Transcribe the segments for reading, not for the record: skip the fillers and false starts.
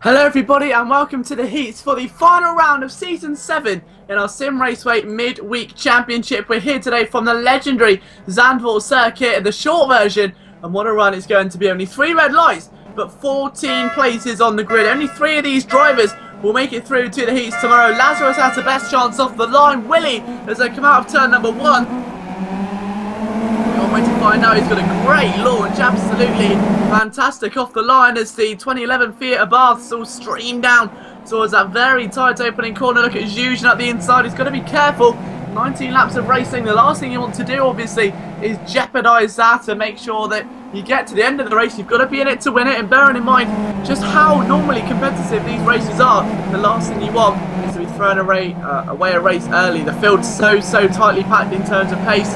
Hello everybody and welcome to the heats for the final round of Season 7 in our Simraceway Midweek Championship. We're here today from the legendary Zandvoort circuit, the short version, and what a run it's going to be. Only 3 red lights, but 14 places on the grid. Only 3 of these drivers will make it through to the heats tomorrow. Lazarus has the best chance off the line. Willie, as they come out of turn number 1. Way to find out. He's got a great launch, absolutely fantastic off the line as the 2011 Fiat Abarth all stream down towards that very tight opening corner. Look at Zhuzhan at the inside. He's got to be careful. 19 laps of racing. The last thing you want to do, obviously, is jeopardise that and make sure that you get to the end of the race. You've got to be in it to win it, and bearing in mind just how normally competitive these races are, the last thing you want is to be throwing away a race early. The field's so tightly packed in terms of pace.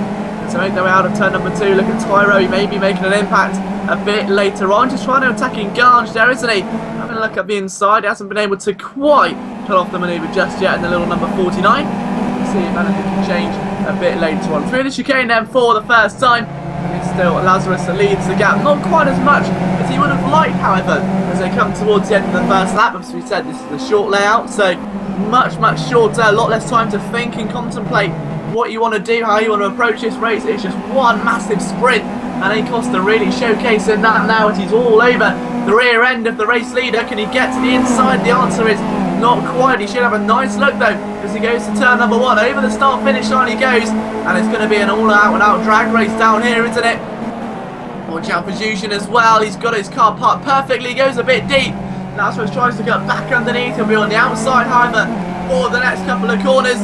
To make their way out of turn number 2. Look at Tyro, he may be making an impact a bit later on. Just trying to attack Ganj there, isn't he? Having a look at the inside, he hasn't been able to quite pull off the manoeuvre just yet in the little number 49. We'll see if anything can change a bit later on. Through the chicane then for the first time. It's still Lazarus that leads the gap. Not quite as much as he would have liked, however, as they come towards the end of the first lap. As we said, this is a short layout, so much shorter, a lot less time to think and contemplate what you want to do, how you want to approach this race. It's just one massive sprint, and Acosta really showcasing that now as he's all over the rear end of the race leader. Can he get to the inside? The answer is not quite. He should have a nice look though as he goes to turn number 1. Over the start finish line he goes, and it's going to be an all-out and out drag race down here, isn't it? Watch out for Zhuzhan as well. He's got his car parked perfectly. He goes a bit deep. Lazarus tries to get back underneath. He'll be on the outside, however, for the next couple of corners.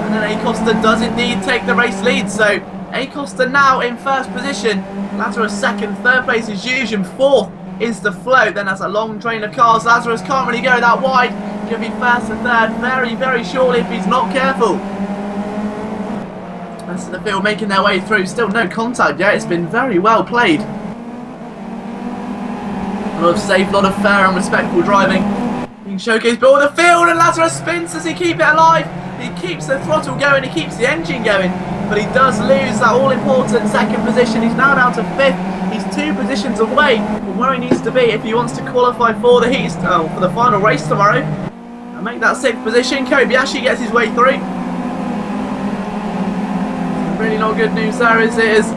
And then Acosta does indeed take the race lead. So Acosta now in first position. Lazarus second. Third place is Zhuzhan. Fourth is the float. Then that's a long train of cars. Lazarus can't really go that wide. He'll be first and third very shortly if he's not careful. Rest of the field making their way through. Still no contact yet. It's been very well played. A lot of safe, a lot of fair and respectful driving. Being showcased by all the field, and Lazarus spins. Does he keep it alive? He keeps the throttle going, he keeps the engine going, but he does lose that all-important second position. He's now down to 5th. He's 2 positions away from where he needs to be if he wants to qualify for the heats, for the final race tomorrow, and make that 6th position. Kobayashi gets his way through. Really not good news there, as it is.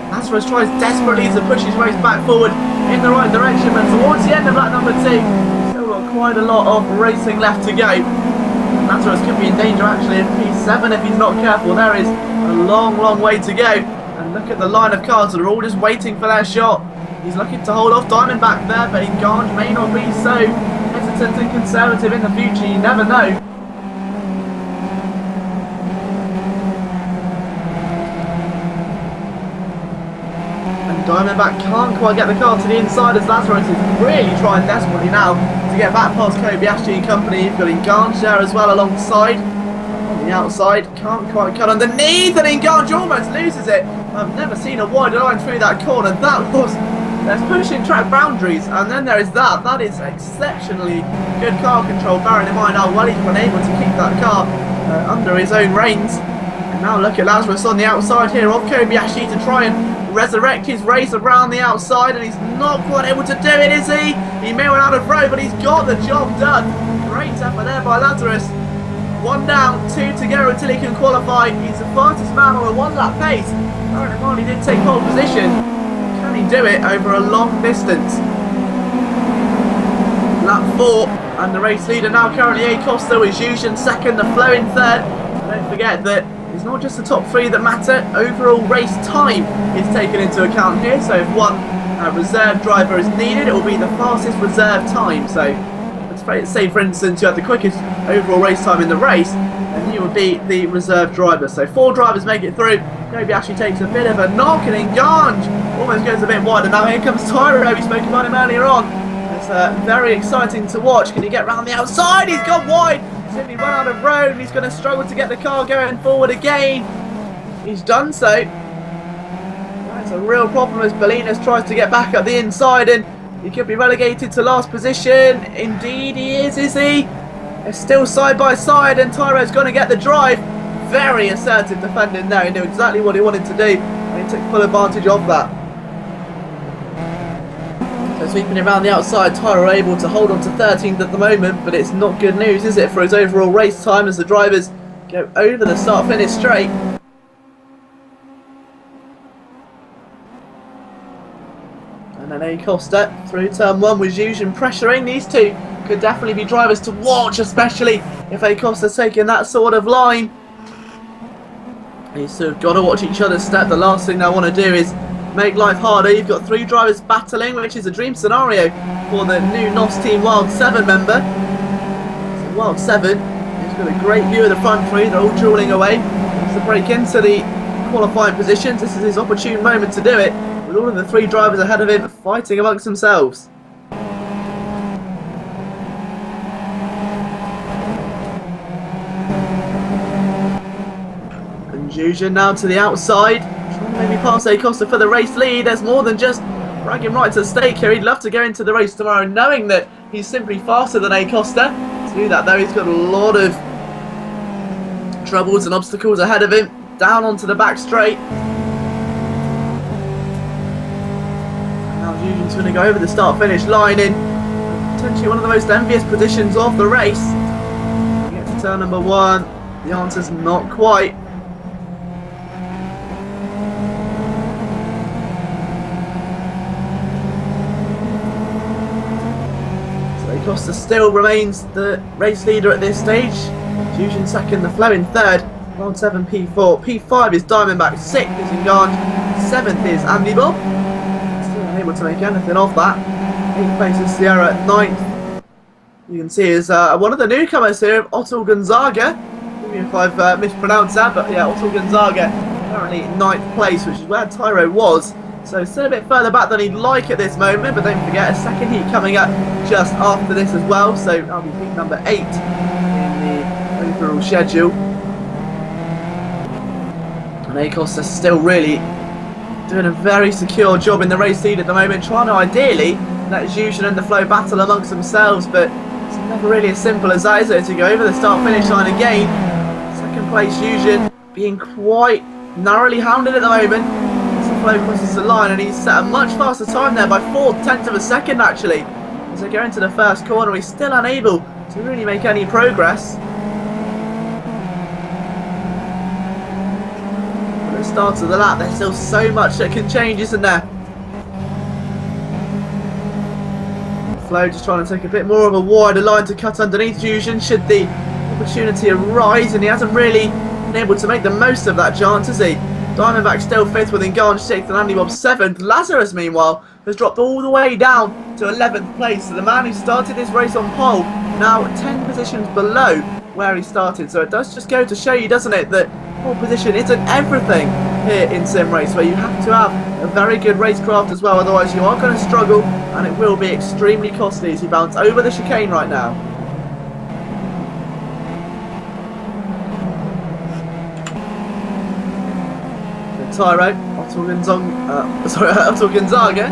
Lazarus tries desperately to push his race back forward in the right direction, but towards the end of lap number 2, he's still got quite a lot of racing left to go. Lazarus could be in danger actually of P7 if he's not careful. There is a long way to go, and look at the line of cars that are all just waiting for their shot. He's looking to hold off Diamondback there, but Ganj may not be so hesitant and conservative in the future. You never know. Diamondback can't quite get the car to the inside as Lazarus is really trying desperately now to get back past Kobayashi and company. You've got Ganj there as well alongside. On the outside, can't quite cut underneath, and Ganj almost loses it. I've never seen a wider line through that corner. That's pushing track boundaries, and then there is that. That is exceptionally good car control, bearing in mind how well he's been able to keep that car under his own reins. And now look at Lazarus on the outside here of Kobayashi to try and resurrect his race around the outside, and he's not quite able to do it, is he? He may run out of road, but he's got the job done. Great effort there by Lazarus. 1 down, 2 to go until he can qualify. He's the fastest man on a 1-lap pace. Bearing in mind he did take pole position. Can he do it over a long distance? Lap 4, and the race leader now currently Acosta with Zhuzhan second, the flow in third. Don't forget that it's not just the top 3 that matter. Overall race time is taken into account here. So if one reserve driver is needed, it will be the fastest reserve time. So let's say, for instance, you had the quickest overall race time in the race, and you would be the reserve driver. So 4 drivers make it through. Kobayashi takes a bit of a knock, and Ganj almost goes a bit wider. Now here comes Tyro. We spoke about him earlier on. It's very exciting to watch. Can he get round the outside? He's gone wide. Simply run out of road, and he's going to struggle to get the car going forward again. He's done so. That's a real problem as Bolinas tries to get back up the inside, and he could be relegated to last position. Indeed he is he? They're still side by side, and Tyro's going to get the drive. Very assertive defending there. He knew exactly what he wanted to do, and he took full advantage of that. So Sweeping around the outside, Tyler able to hold on to 13th at the moment, but it's not good news, is it, for his overall race time as the drivers go over the start-finish straight. And then Acosta through turn 1 with Zhuzhen pressuring. These two could definitely be drivers to watch, especially if Acosta's taking that sort of line. These two have got to watch each other's step. The last thing they want to do is make life harder. You've got 3 drivers battling, which is a dream scenario for the new NOS Team Wild 7 member. So Wild 7 has got a great view of the front 3. They're all dueling away. Wants to break into the qualifying positions. This is his opportune moment to do it, with all of the 3 drivers ahead of him fighting amongst themselves. And Zhuzhen now to the outside. Maybe pass Acosta for the race lead. There's more than just bragging rights at stake here. He'd love to go into the race tomorrow knowing that he's simply faster than Acosta. To do that though, he's got a lot of troubles and obstacles ahead of him. Down onto the back straight. And now Zhuzhen's going to go over the start-finish line in potentially one of the most envious positions of the race. We get to turn number 1. The answer's not quite. Acosta still remains the race leader at this stage. Zhuzhen second, the Fleming third. Round 7 P4. P5 is Diamondback, 6th is Engange, 7th is Andy Bob. Still unable to make anything of that. 8th place is Sierra, 9th. You can see is one of the newcomers here, Otto Gonzaga. Maybe if I've mispronounced that, but yeah, Otto Gonzaga currently 9th place, which is where Tyro was. So still a bit further back than he'd like at this moment, but don't forget a second heat coming up just after this as well. So that'll be heat number 8 in the overall schedule. And Acosta's still really doing a very secure job in the race lead at the moment, trying to ideally let Zhuzhen and the Flow battle amongst themselves, but it's never really as simple as that, is it, to go over the start-finish line again. Second place Zhuzhen being quite narrowly hounded at the moment. Flow crosses the line and he's set a much faster time there by 4/10 of a second actually. As they go into the first corner, he's still unable to really make any progress. At the start of the lap, there's still so much that can change, isn't there? Flow just trying to take a bit more of a wider line to cut underneath Zhuzhen should the opportunity arise, and he hasn't really been able to make the most of that chance, has he? Diamondback still 5th with Engange 6th and Andy Bob 7th. Lazarus, meanwhile, has dropped all the way down to 11th place. So the man who started this race on pole, now 10 positions below where he started. So it does just go to show you, doesn't it, that pole position isn't everything here in Simraceway. You have to have a very good racecraft as well, otherwise you are going to struggle and it will be extremely costly as you bounce over the chicane right now. Tyro, Otto Gonzaga,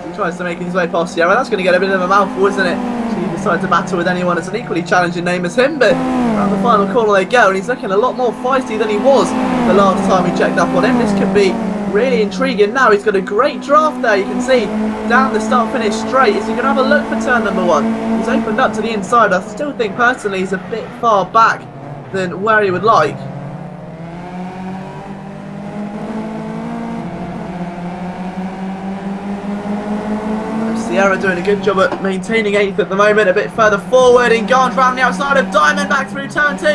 he tries to make his way past Sierra. That's going to get a bit of a mouthful, isn't it? So he decided to battle with anyone as an equally challenging name as him, but around the final corner they go, and he's looking a lot more feisty than he was the last time we checked up on him. This could be really intriguing now. He's got a great draft there, you can see, down the start-finish straight. Is he going to have a look for turn number 1? He's opened up to the inside. I still think personally he's a bit far back than where he would like. Sierra doing a good job at maintaining 8th at the moment, a bit further forward. Engange round the outside of Diamondback through turn 2.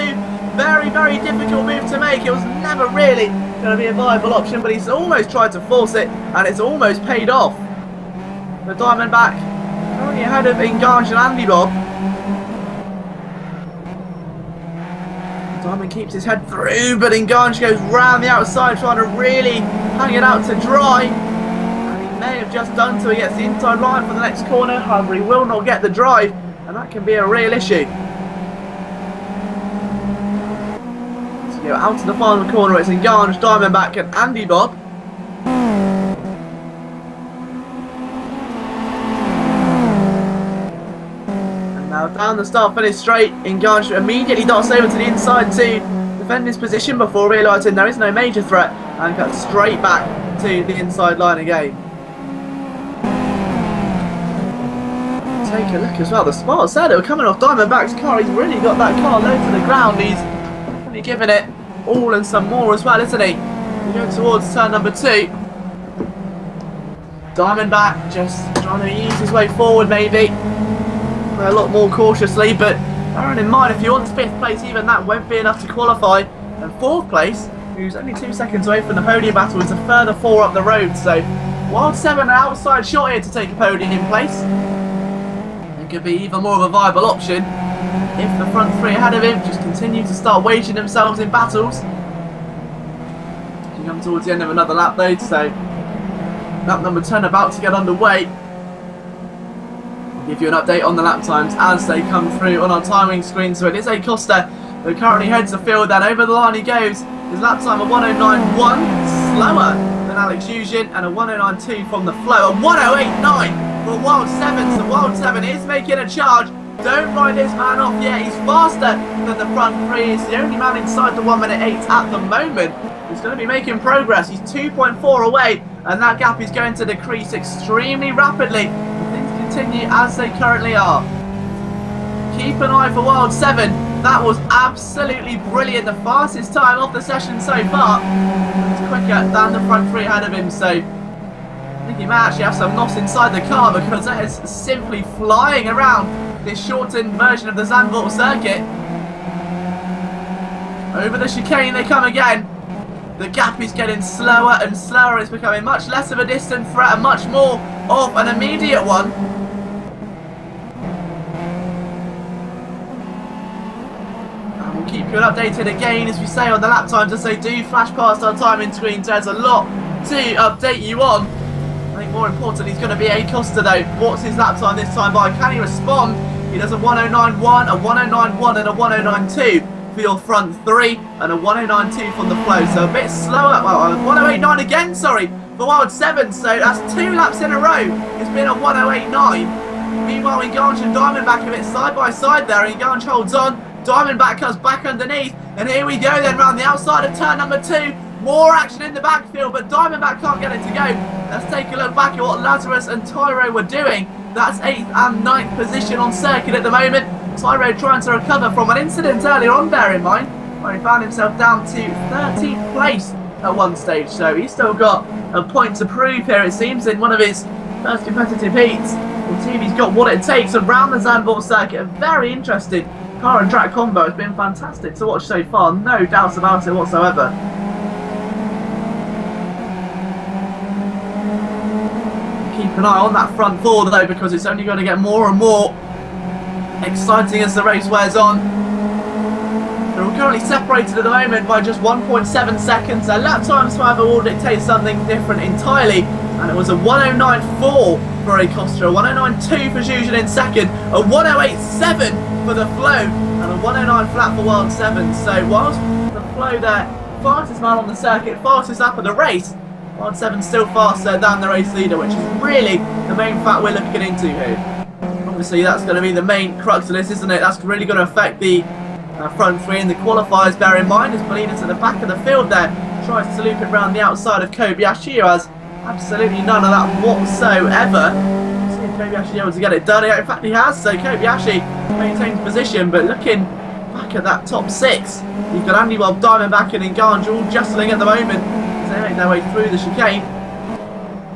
Very, very difficult move to make. It was never really going to be a viable option, but he's almost tried to force it, and it's almost paid off. The Diamondback currently ahead of Engange and Andy Bob. Diamond keeps his head through, but Engange goes round the outside, trying to really hang it out to dry. May have just done so. He gets the inside line for the next corner, however he will not get the drive, and that can be a real issue. So go out to the final corner, it's Engange, Diamondback and Andy Bob. And now down the start finish straight, Engange immediately dots over to the inside to defend his position before realising there is no major threat, and cuts straight back to the inside line again. Take a look as well. The spots there that were coming off Diamondback's car. He's really got that car low to the ground. He's really giving it all and some more as well, isn't he? We go towards turn number 2. Diamondback just trying to ease his way forward, maybe a lot more cautiously, but bearing in mind, if you want 5th place, even that won't be enough to qualify. And 4th place, who's only 2 seconds away from the podium battle, is a further 4 up the road. So Wild 7 an outside shot here to take a podium in place. It could be even more of a viable option if the front 3 ahead of him just continue to start waging themselves in battles. We come towards the end of another lap though, so lap number 10 about to get underway. I'll give you an update on the lap times as they come through on our timing screen. So it is a Costa that currently heads the field, and over the line he goes. His lap time of 1:09.1, slower than Alex Yuzhin, and a 1:09.2 from the flow, a 1:08.9 for Wild 7. So Wild 7 is making a charge. Don't write this man off yet. He's faster than the front 3. He's the only man inside the 1:08 at the moment. He's going to be making progress. He's 2.4 away, and that gap is going to decrease extremely rapidly if things continue as they currently are. Keep an eye for Wild 7. That was absolutely brilliant. The fastest time of the session so far. It's quicker than the front 3 ahead of him, so I think he might actually have some NOS inside the car, because that is simply flying around this shortened version of the Zandvoort circuit. Over the chicane they come again. The gap is getting slower and slower. It's becoming much less of a distant threat and much more of an immediate one. And we'll keep you updated again, as we say, on the lap times as they do flash past our timing screens. There's a lot to update you on. I think more important, he's going to be a Costa though. What's his lap time this time by? Can he respond? He does a 1:09.1, a 1:09.1 and a 1:09.2 for your front 3, and a 1:09.2 from the flow. So a bit slower. Well, 1:08.9 again, sorry, for Wild 7. So that's 2 laps in a row. It's been a 1:08.9. Meanwhile, Engange and Diamondback a bit side by side there. Engange holds on. Diamondback comes back underneath. And here we go then, round the outside of turn number 2. More action in the backfield, but Diamondback can't get it to go. Let's take a look back at what Lazarus and Tyro were doing. That's 8th and 9th position on circuit at the moment. Tyro trying to recover from an incident earlier on, bear in mind, where he found himself down to 13th place at one stage. So he's still got a point to prove here, it seems, in one of his first competitive heats. We'll see if he's got what it takes around the Zandvoort circuit. A very interesting car and track combo. It's been fantastic to watch so far, no doubts about it whatsoever. Keep an eye on that front 4 though, because it's only going to get more and more exciting as the race wears on. They're all currently separated at the moment by just 1.7 seconds. Their lap times, however, will dictate something different entirely, and it was a 1:09.4 for a Costa, a 1:09.2 for Zuzhin in second, a 1:08.7 for the flow, and a 1:09 flat for Wild 7. So whilst the flow there, fastest man on the circuit, fastest lap of the race, Wild 7 still faster than the race leader, which is really the main fact we're looking into here. Obviously that's going to be the main crux of this, isn't it? That's really going to affect the front 3 in the qualifiers, bear in mind, as Molina's at the back of the field there, tries to loop it around the outside of Kobayashi, who has absolutely none of that whatsoever. See if Kobayashi is able to get it done. In fact he has, so Kobayashi maintains position, but looking back at that top 6, you've got Andy Bob, Diamondback and Engange all jostling at the moment as they make their way through the chicane.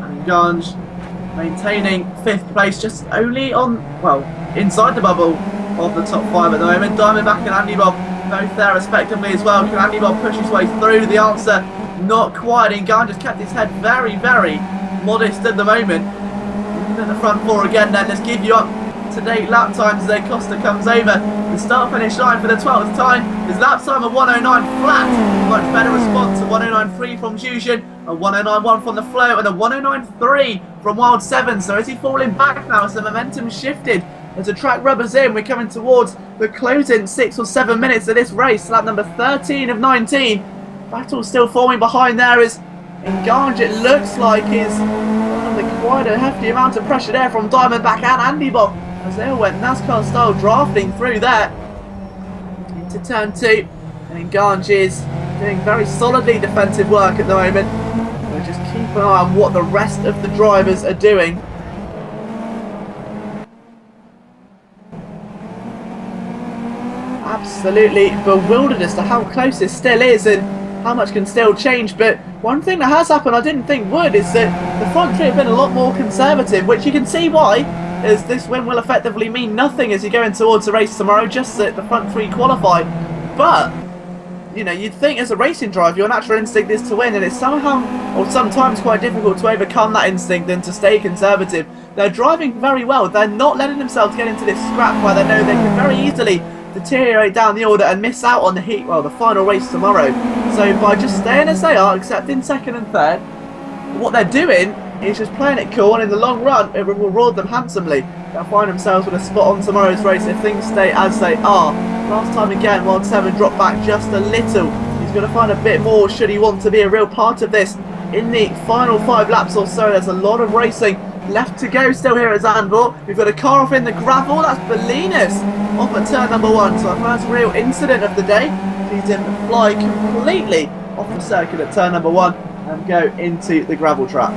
And Engange maintaining 5th place, just only on, well, inside the bubble of the top 5 at the moment. Diamondback and Andy Bob both there respectively as well. Can Andy Bob push his way through? The answer, not quite. Engange has kept his head very, very modest at the moment. Looking at the front 4 again then, let's give you up to date lap times as Costa comes over. The start finish line for the 12th time. His lap time of 1:09 flat. Much better response, a 1:09.3 from Zuzhin, a 1:09.1 from the flow, and a 1:09.3 from Wild 7. So is he falling back now as the momentum shifted? As the track rubbers in, we're coming towards the closing 6 or 7 minutes of this race. Lap number 13 of 19. Battle still forming behind there as Engange, it looks like, is under quite a hefty amount of pressure there from Diamondback and Andy Bob, as they all went NASCAR style drafting through there into turn 2. And Engange is doing very solidly defensive work at the moment. So just keep an eye on what the rest of the drivers are doing. absolutely bewildered as to how close this still is and how much can still change. But one thing that has happened I didn't think would is that the front three have been a lot more conservative, which you can see why, as this win will effectively mean nothing as you go in towards the race tomorrow, just that the front three qualify. But you know, you'd think as a racing driver your natural instinct is to win, and it's somehow or sometimes quite difficult to overcome that instinct and to stay conservative. They're driving very well. They're not letting themselves get into this scrap where they know they can very easily deteriorate down the order and miss out on the heat, well, the final race tomorrow. So by just staying as they are, accepting second and third, what they're doing is just playing it cool, and in the long run it will reward them handsomely. They'll find themselves with a spot on tomorrow's race if things stay as they are. Last time again, Wild 7 dropped back just a little. He's going to find a bit more should he want to be a real part of this. In the final 5 laps or so, there's a lot of racing left to go still here at Zandvoort. We've got a car off in the gravel. That's Belinas off at turn number 1. So our first real incident of the day. Sees him fly completely off the circuit at turn number 1 and go into the gravel trap.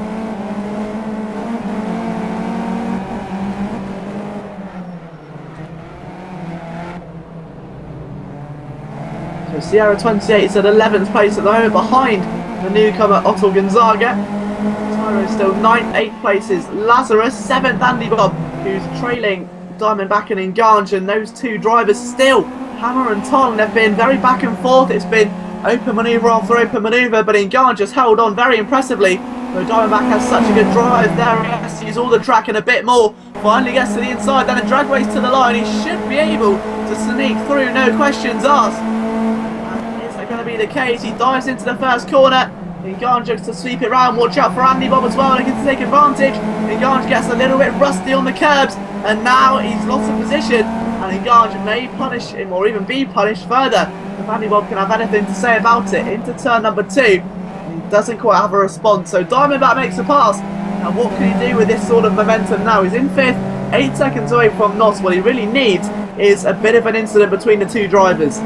So Sierra 28 is at 11th place at the moment behind the newcomer Otto Gonzaga. Tyro is still 9th, 8th places Lazarus, 7th Andy Bob, who's trailing Diamondback and Engange, and those two drivers still hammer and tong. They've been very back and forth. It's been open manoeuvre after open manoeuvre, but Engange has held on very impressively. So Diamondback has such a good drive there. He has to use all the track and a bit more. Finally gets to the inside, then a drag race to the line. He should be able to sneak through, no questions asked. Going to be the case. He dives into the first corner. Engange looks to sweep it round. Watch out for Andy Bob as well, looking to take advantage. Engange gets a little bit rusty on the curbs, and now he's lost the position, and Engange may punish him or even be punished further if Andy Bob can have anything to say about it. Into turn number 2, and he doesn't quite have a response, so Diamondback makes a pass. Now what can he do with this sort of momentum now? He's in 5th, 8 seconds away from Nos. What he really needs is a bit of an incident between the two drivers.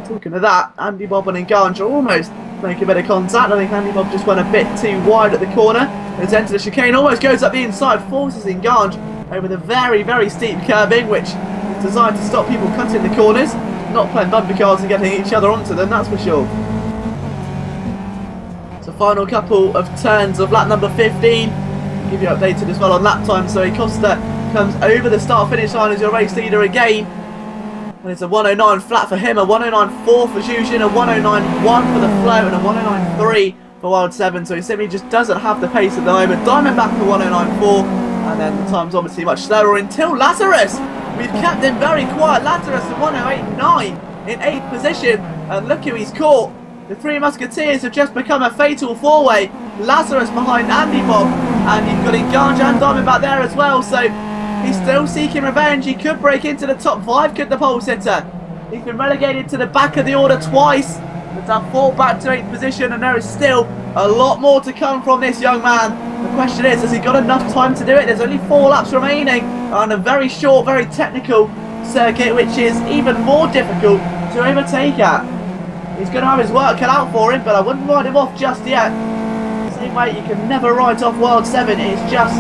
Talking of that, Andy Bob and Engange almost make a bit of contact. I think Andy Bob just went a bit too wide at the corner. It's entered the chicane, almost goes up the inside, forces Engange over the very, very steep curbing, which is designed to stop people cutting the corners, not playing bumper cars and getting each other onto them, that's for sure. So final couple of turns of lap number 15. I'll give you updated as well on lap time. So Costa comes over the start-finish line as your race leader again. And it's a 109 flat for him, a 109.4 for Zhuzhin, a 109.1 for the Flow, and a 109.3 for Wild 7. So he simply just doesn't have the pace at the moment. Diamondback for 109.4, and then the time's obviously much slower until Lazarus. We've kept him very quiet. Lazarus at 108.9 in 8th position, and look who he's caught. The Three Musketeers have just become a fatal four-way. Lazarus behind Andy Bob, and you've got Engange and Diamondback there as well. So he's still seeking revenge. He could break into the top 5, could the pole sitter. He's been relegated to the back of the order twice, but have fought back to 8th position, and there is still a lot more to come from this young man. The question is, has he got enough time to do it? There's only 4 laps remaining on a very short, very technical circuit, which is even more difficult to overtake at. He's going to have his work cut out for him, but I wouldn't write him off just yet. Same way you can never write off Wild 7, it's just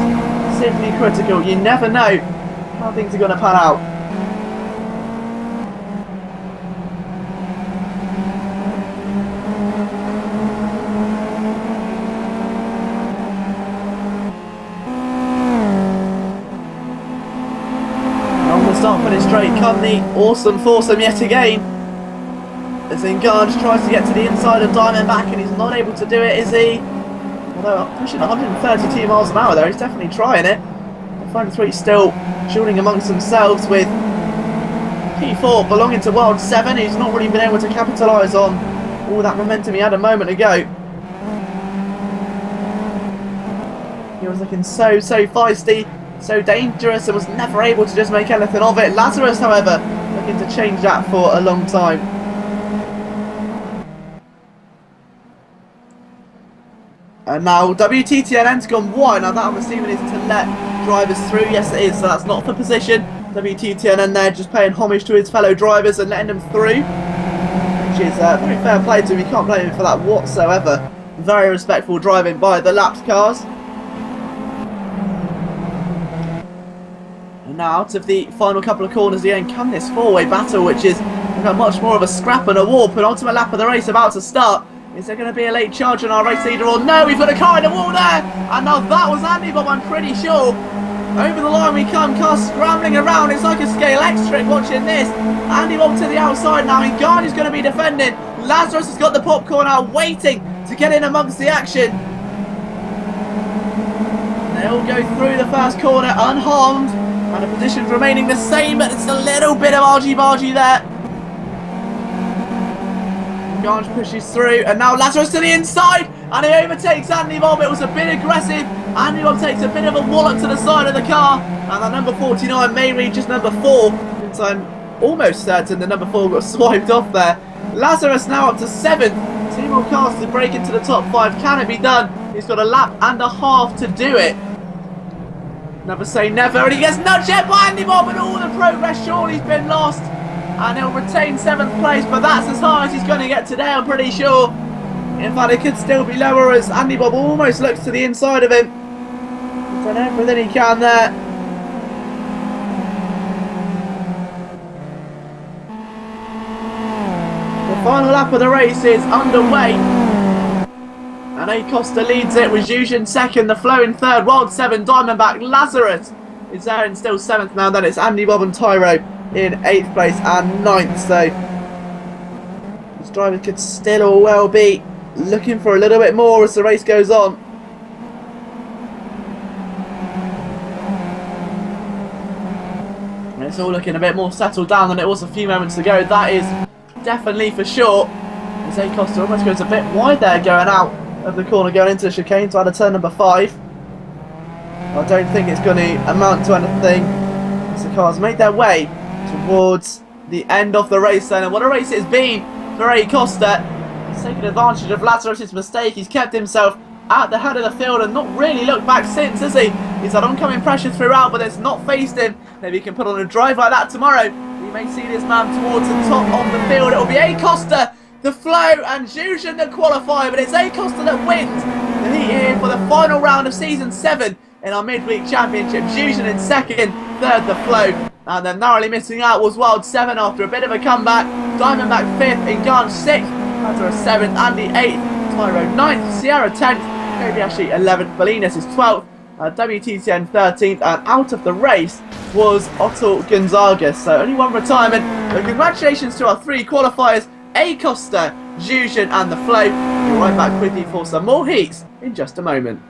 simply critical. You never know how things are going to pan out. On the start finish straight come the awesome foursome yet again, as Engange tries to get to the inside of Diamondback, and he's not able to do it, is he? Although pushing 132 miles an hour there, he's definitely trying it. The front three still shooting amongst themselves, with P4 belonging to Wild 7, who's not really been able to capitalise on all that momentum he had a moment ago. He was looking so feisty, so dangerous, and was never able to just make anything of it. Lazarus, however, looking to change that for a long time. And now WTTN's gone wide. Now that I'm assuming is to let drivers through. Yes it is, so that's not for position. WTTN there just paying homage to his fellow drivers and letting them through, which is very fair play to him. You can't blame him for that whatsoever. Very respectful driving by the lapped cars. And now out of the final couple of corners again come this four-way battle, which is an like a much more of a scrap and a war. Penultimate lap of the race about to start. Is there going to be a late charge on our race leader or no? We've got a car in the wall there. And now that was Andy Bob, I'm pretty sure. Over the line we come, car scrambling around. It's like a Scale X trick watching this. Andy Bob to the outside now. Ngannou is going to be defending. Lazarus has got the popcorn out waiting to get in amongst the action. They all go through the first corner unharmed. And the positions remaining the same, but it's a little bit of argy-bargy there. Ngannou pushes through, and now Lazarus to the inside, and he overtakes Andy Bob. It was a bit aggressive. Andy Bob takes a bit of a wallop to the side of the car, and that number 49 may read just number 4, since I'm almost certain the number 4 got swiped off there. Lazarus now up to 7th. 2 more cars to break into the top 5. Can it be done? He's got a lap and a half to do it. Never say never, and he gets nudged out by Andy Bob, and all the progress surely's been lost. And he'll retain 7th place, but that's as high as he's going to get today, I'm pretty sure. In fact, it could still be lower as Andy Bob almost looks to the inside of him. He's done everything he can there. The final lap of the race is underway. And A. Costa leads it with Zhuzhen second, the Flow in third, Wild 7, Diamondback, Lazarus is there and still 7th now. Then it's Andy Bob and Tyro in 8th place and 9th. So this driver could still well be looking for a little bit more as the race goes on. And it's all looking a bit more settled down than it was a few moments ago. That is definitely for sure. As A. Costa almost goes a bit wide there going out of the corner going into the chicane to add a turn number 5. I don't think it's going to amount to anything as the cars make their way towards the end of the race then. And what a race it's been for A. Costa. He's taken advantage of Lazarus' mistake. He's kept himself at the head of the field and not really looked back since, has he? He's had oncoming pressure throughout, but it's not faced him. Maybe he can put on a drive like that tomorrow. We may see this man towards the top of the field. It will be A. Costa, the Flow, and Zhuzhen that qualify, but it's A. Costa that wins the heat here for the final round of Season 7 in our midweek championship. Zhuzhen in second, third the Flow, and then narrowly missing out was Wild 7 after a bit of a comeback. Diamondback 5th, Ngannou 6th, Lazarus 7th, Andy 8th, Tyro 9th, Sierra 10th, Kobayashi 11th, Bolinas is 12th, WTCN 13th, and out of the race was Otto Gonzaga. So only one retirement, but congratulations to our 3 qualifiers, A. Costa, Zhuzhen and the Flow. We'll be right back with you for some more heats in just a moment.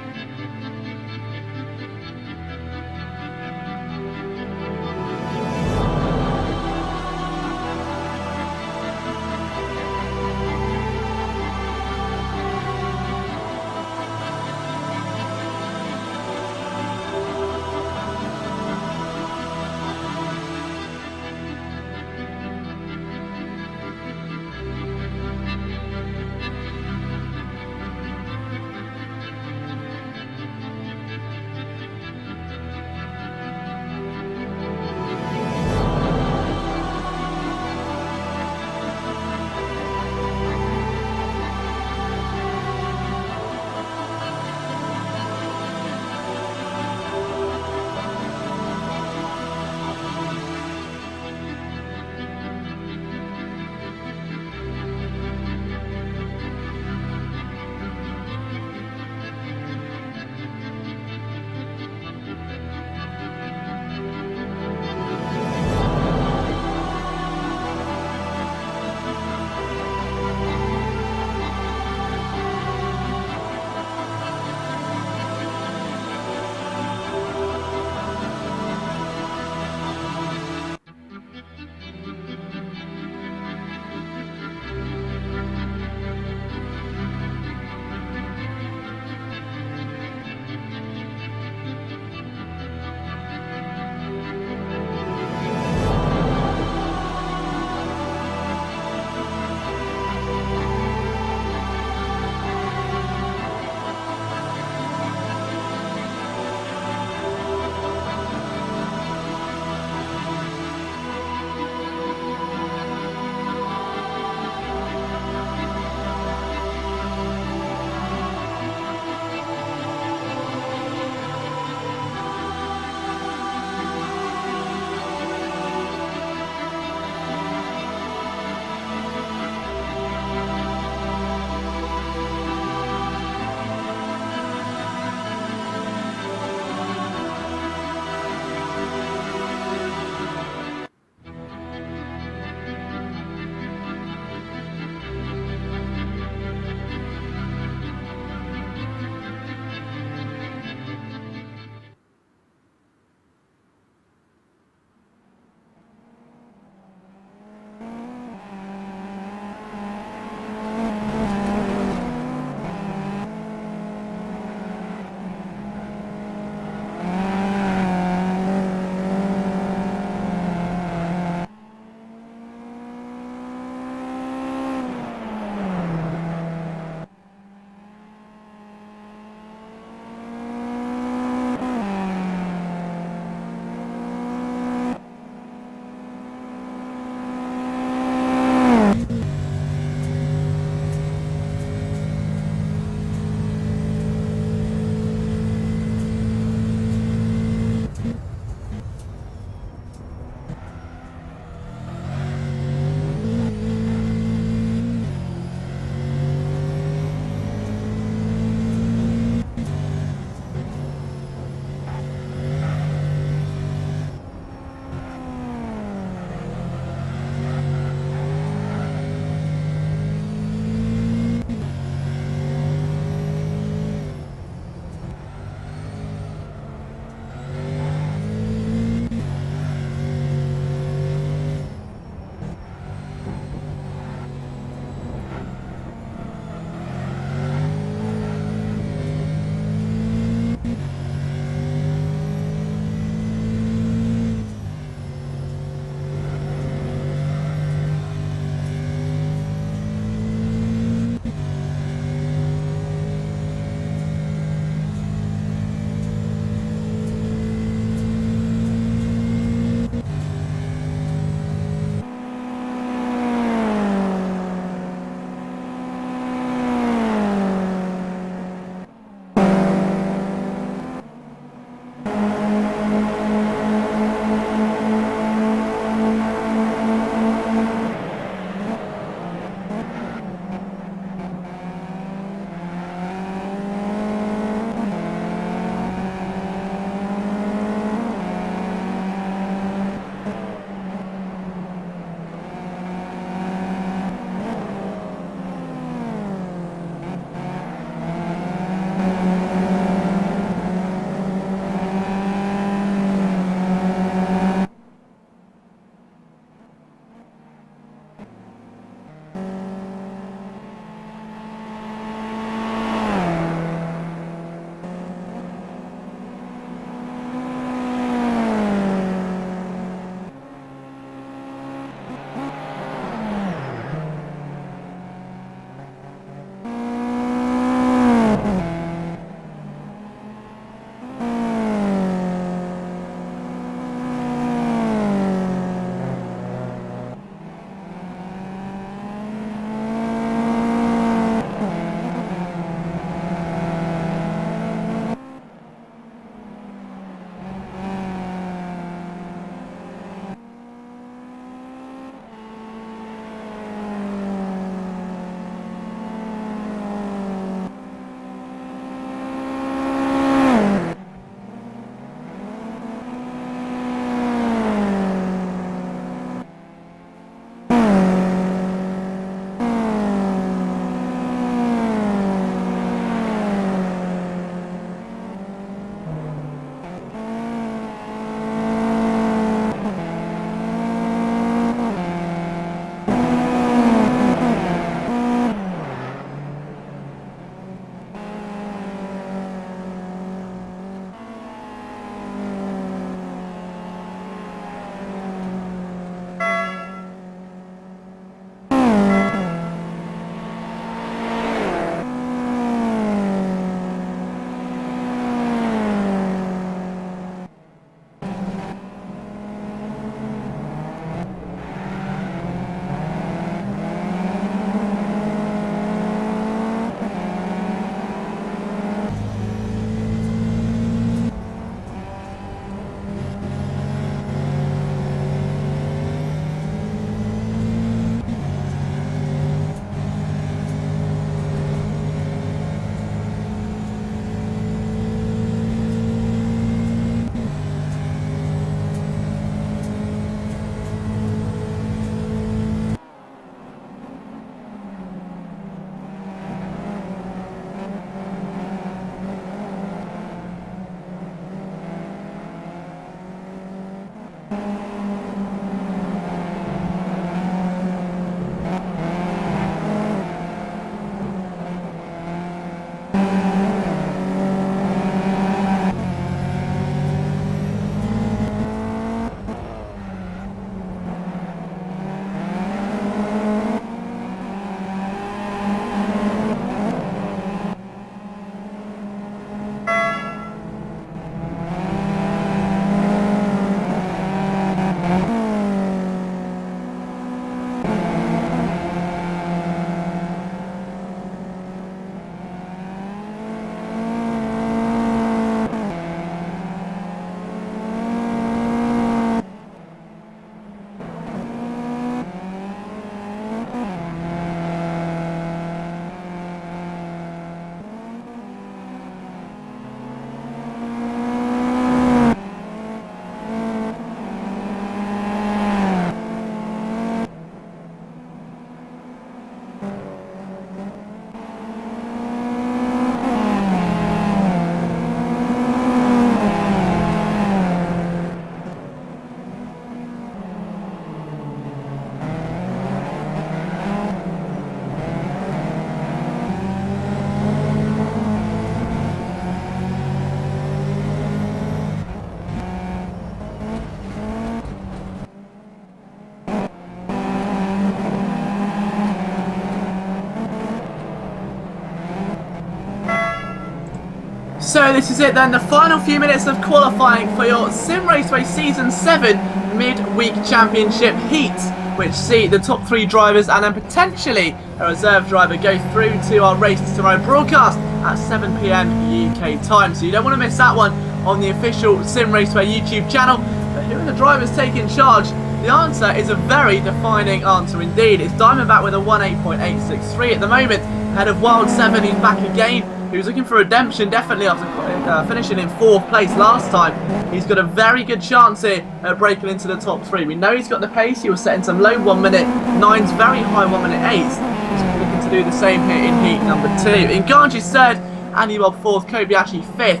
So this is it then, the final few minutes of qualifying for your Simraceway Season 7 Mid-Week Championship heats, which see the top 3 drivers and then potentially a reserve driver go through to our race tomorrow, broadcast at 7 PM UK time. So you don't want to miss that one on the official Simraceway YouTube channel. But who are the drivers taking charge? The answer is a very defining answer indeed. It's Diamondback with a 1:8.863 at the moment, ahead of Wild 7, who's back again. He was looking for redemption, definitely, after finishing in 4th place last time. He's got a very good chance here at breaking into the top 3. We know he's got the pace. He was setting some low 1 minute 9s, very high 1 minute 8s. He's looking to do the same here in heat number 2. In Ganji's 3rd, Andy Bob 4th, Kobayashi 5th,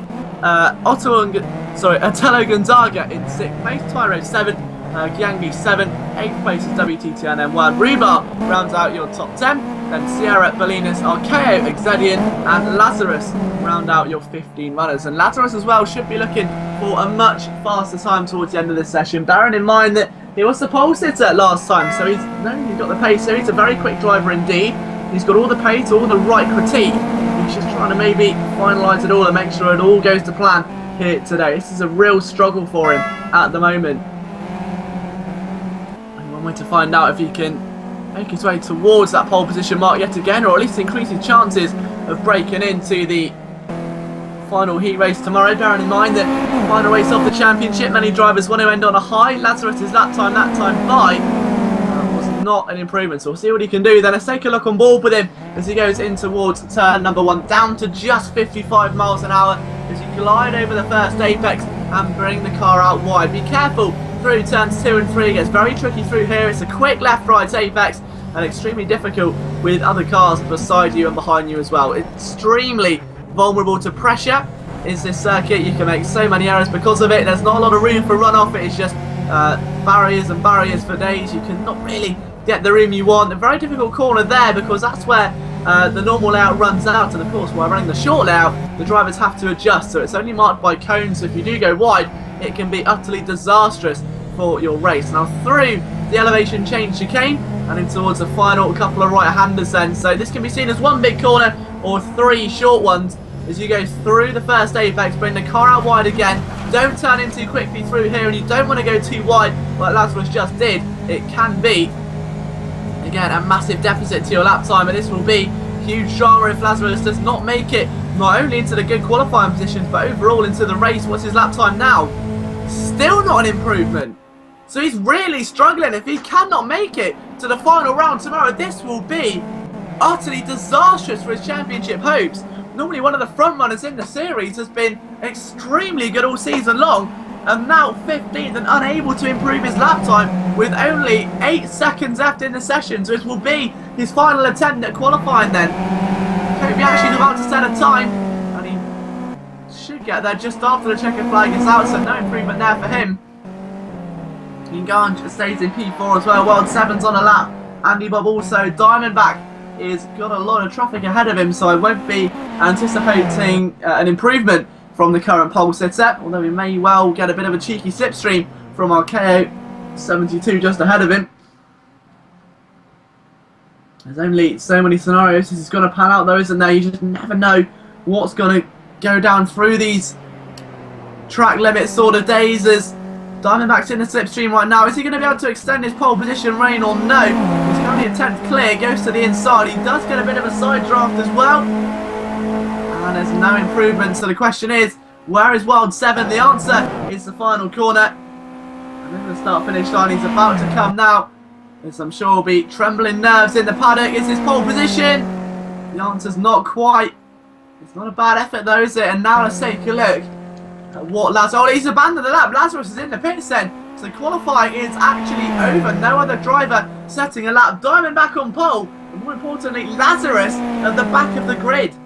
Otello Gonzaga in 6th place, Tyro 7th, Gyangi 7th, 8th place is WTTN M1. Rubar rounds out your top 10. Then Sierra, Bolinas, Archeo, Exedian and Lazarus round out your 15 runners. And Lazarus as well should be looking for a much faster time towards the end of this session, bearing in mind that he was the pole sitter last time, so he's not only got the pace, so he's a very quick driver indeed. He's got all the pace, all the right critique. He's just trying to maybe finalise it all and make sure it all goes to plan here today. This is a real struggle for him at the moment. And one way to find out if he can make his way towards that pole position mark yet again, or at least increase his chances of breaking into the final heat race tomorrow, bearing in mind that final race of the championship, many drivers want to end on a high. Lazarus' lap time that time by was not an improvement, so we'll see what he can do then. Let's take a look on board with him as he goes in towards turn number 1, down to just 55 miles an hour as you glide over the first apex and bring the car out wide. Be careful through turns 2 and 3. It gets very tricky through here. It's a quick left-right apex and extremely difficult with other cars beside you and behind you as well. Extremely vulnerable to pressure is this circuit. You can make so many errors because of it. There's not a lot of room for runoff. It is just barriers and barriers for days. You cannot really get the room you want. A very difficult corner there because that's where the normal layout runs out, and of course while running the short layout the drivers have to adjust, so it's only marked by cones. So if you do go wide, it can be utterly disastrous for your race. Now through the elevation change chicane and in towards the final couple of right-handers then, so this can be seen as one big corner or 3 short ones as you go through the first apex. Bring the car out wide again, don't turn in too quickly through here, and you don't want to go too wide like Lazarus just did. It can be again a massive deficit to your lap time, and this will be huge drama if Lazarus does not make it not only into the good qualifying positions but overall into the race. What's his lap time now? Still not an improvement. So he's really struggling. If he cannot make it to the final round tomorrow, this will be utterly disastrous for his championship hopes. Normally one of the front runners in the series has been extremely good all season long, and now 15th and unable to improve his lap time with only 8 seconds left in the session. So it will be his final attempt at qualifying then. Kobayashi about to set a time, and he should get there just after the checker flag is out, so no improvement there for him. Nganj stays in P4 as well. World 7's on a lap. Andy Bob also. Diamondback is got a lot of traffic ahead of him, so I won't be anticipating an improvement from the current pole sitter, although we may well get a bit of a cheeky slipstream from Archeo 72 just ahead of him. There's only so many scenarios this is going to pan out though, isn't there? You just never know what's going to go down through these track limit sort of days. As Diamondback's in the slipstream right now. Is he going to be able to extend his pole position reign or no? He's currently a 10th clear, goes to the inside. He does get a bit of a side draft as well. And there's no improvement. So the question is, where is Wild 7? The answer is the final corner. And then the start-finish line is about to come now. As I'm sure will be trembling nerves in the paddock. Is his pole position? The answer's not quite. It's not a bad effort though, is it? And now let's take a look at what Lazarus... Oh, he's abandoned the lap. Lazarus is in the pits then. So qualifying is actually over. No other driver setting a lap. Diamondback on pole. And more importantly, Lazarus at the back of the grid.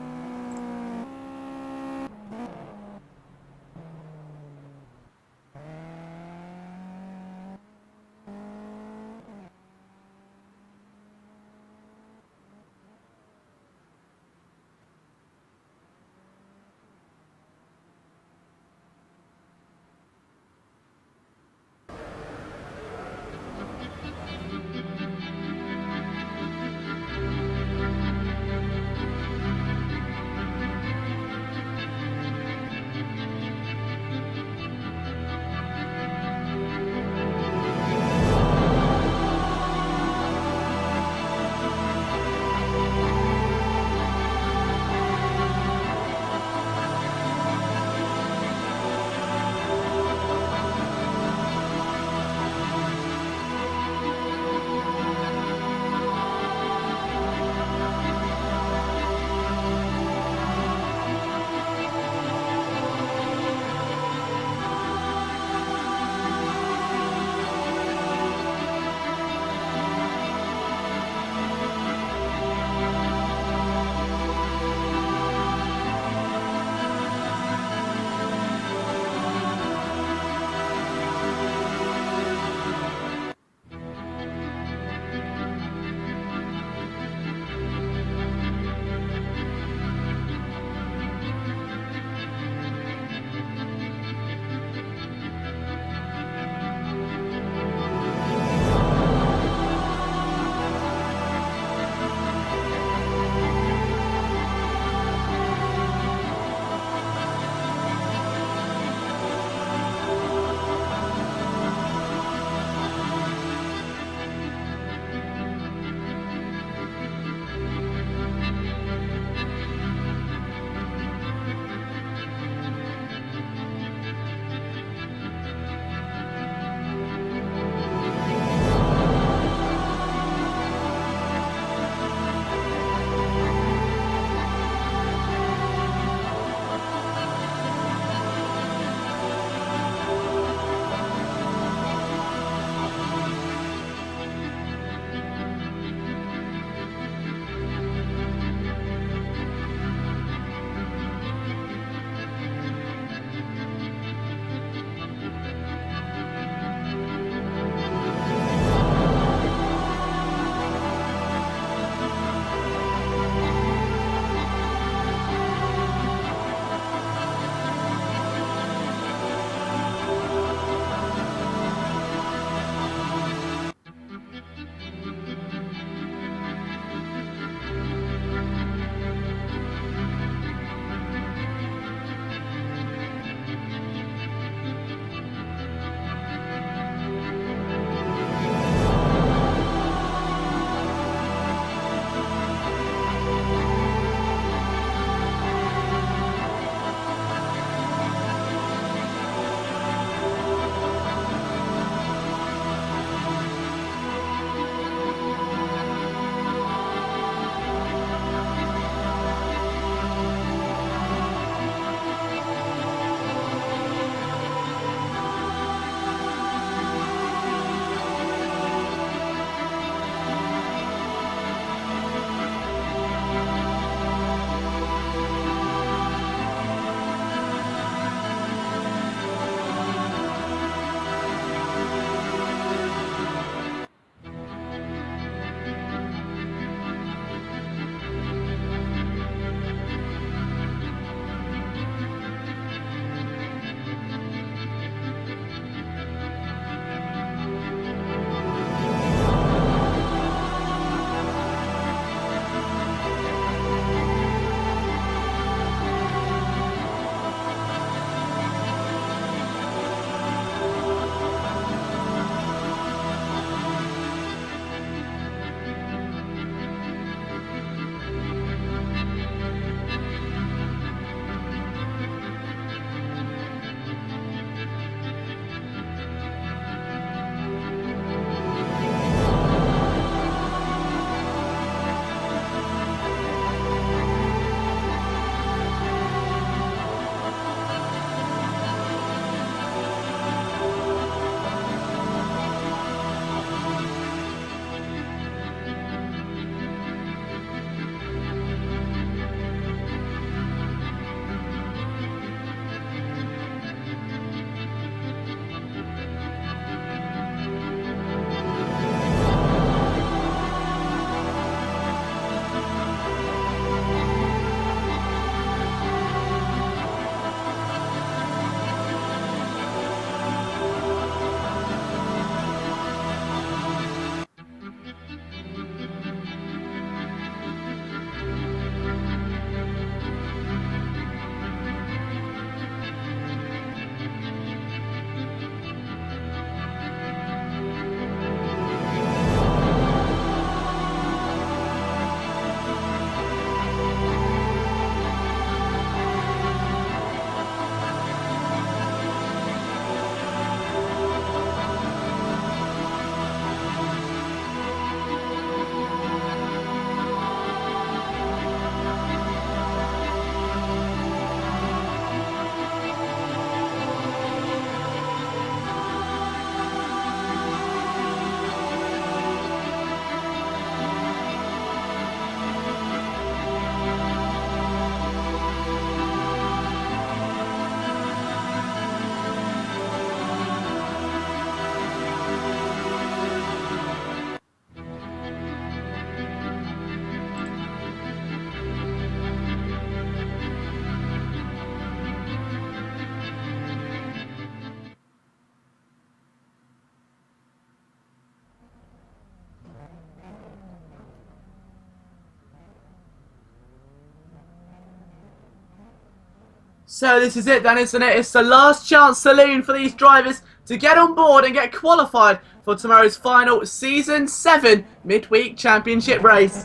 So this is it then, isn't it? It's the last chance saloon for these drivers to get on board and get qualified for tomorrow's final Season 7 Midweek Championship race.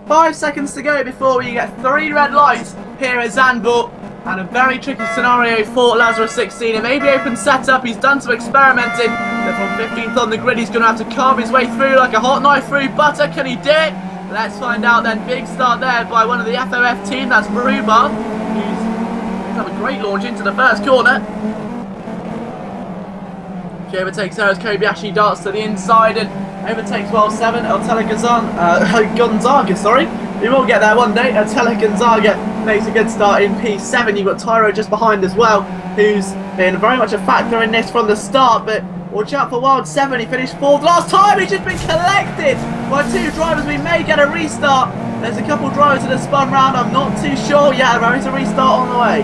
5 seconds to go before we get 3 red lights here at Zandvoort. And a very tricky scenario for Lazarus 16. It may be open setup, he's done some experimenting. But from 15th on the grid, he's going to have to carve his way through like a hot knife through butter. Can he do it? Let's find out then. Big start there by one of the FOF team, that's Maruba, who's have a great launch into the first corner. She overtakes her as Kobayashi darts to the inside and overtakes well 7. Gonzaga, sorry. We will get there one day. Gonzaga makes a good start in P7. You've got Tyro just behind as well, who's been very much a factor in this from the start, but watch out for Wild 7. He finished 4th last time. He's just been collected by 2 drivers. We may get a restart. There's a couple drivers that have spun round. I'm not too sure yet. There is a restart on the way.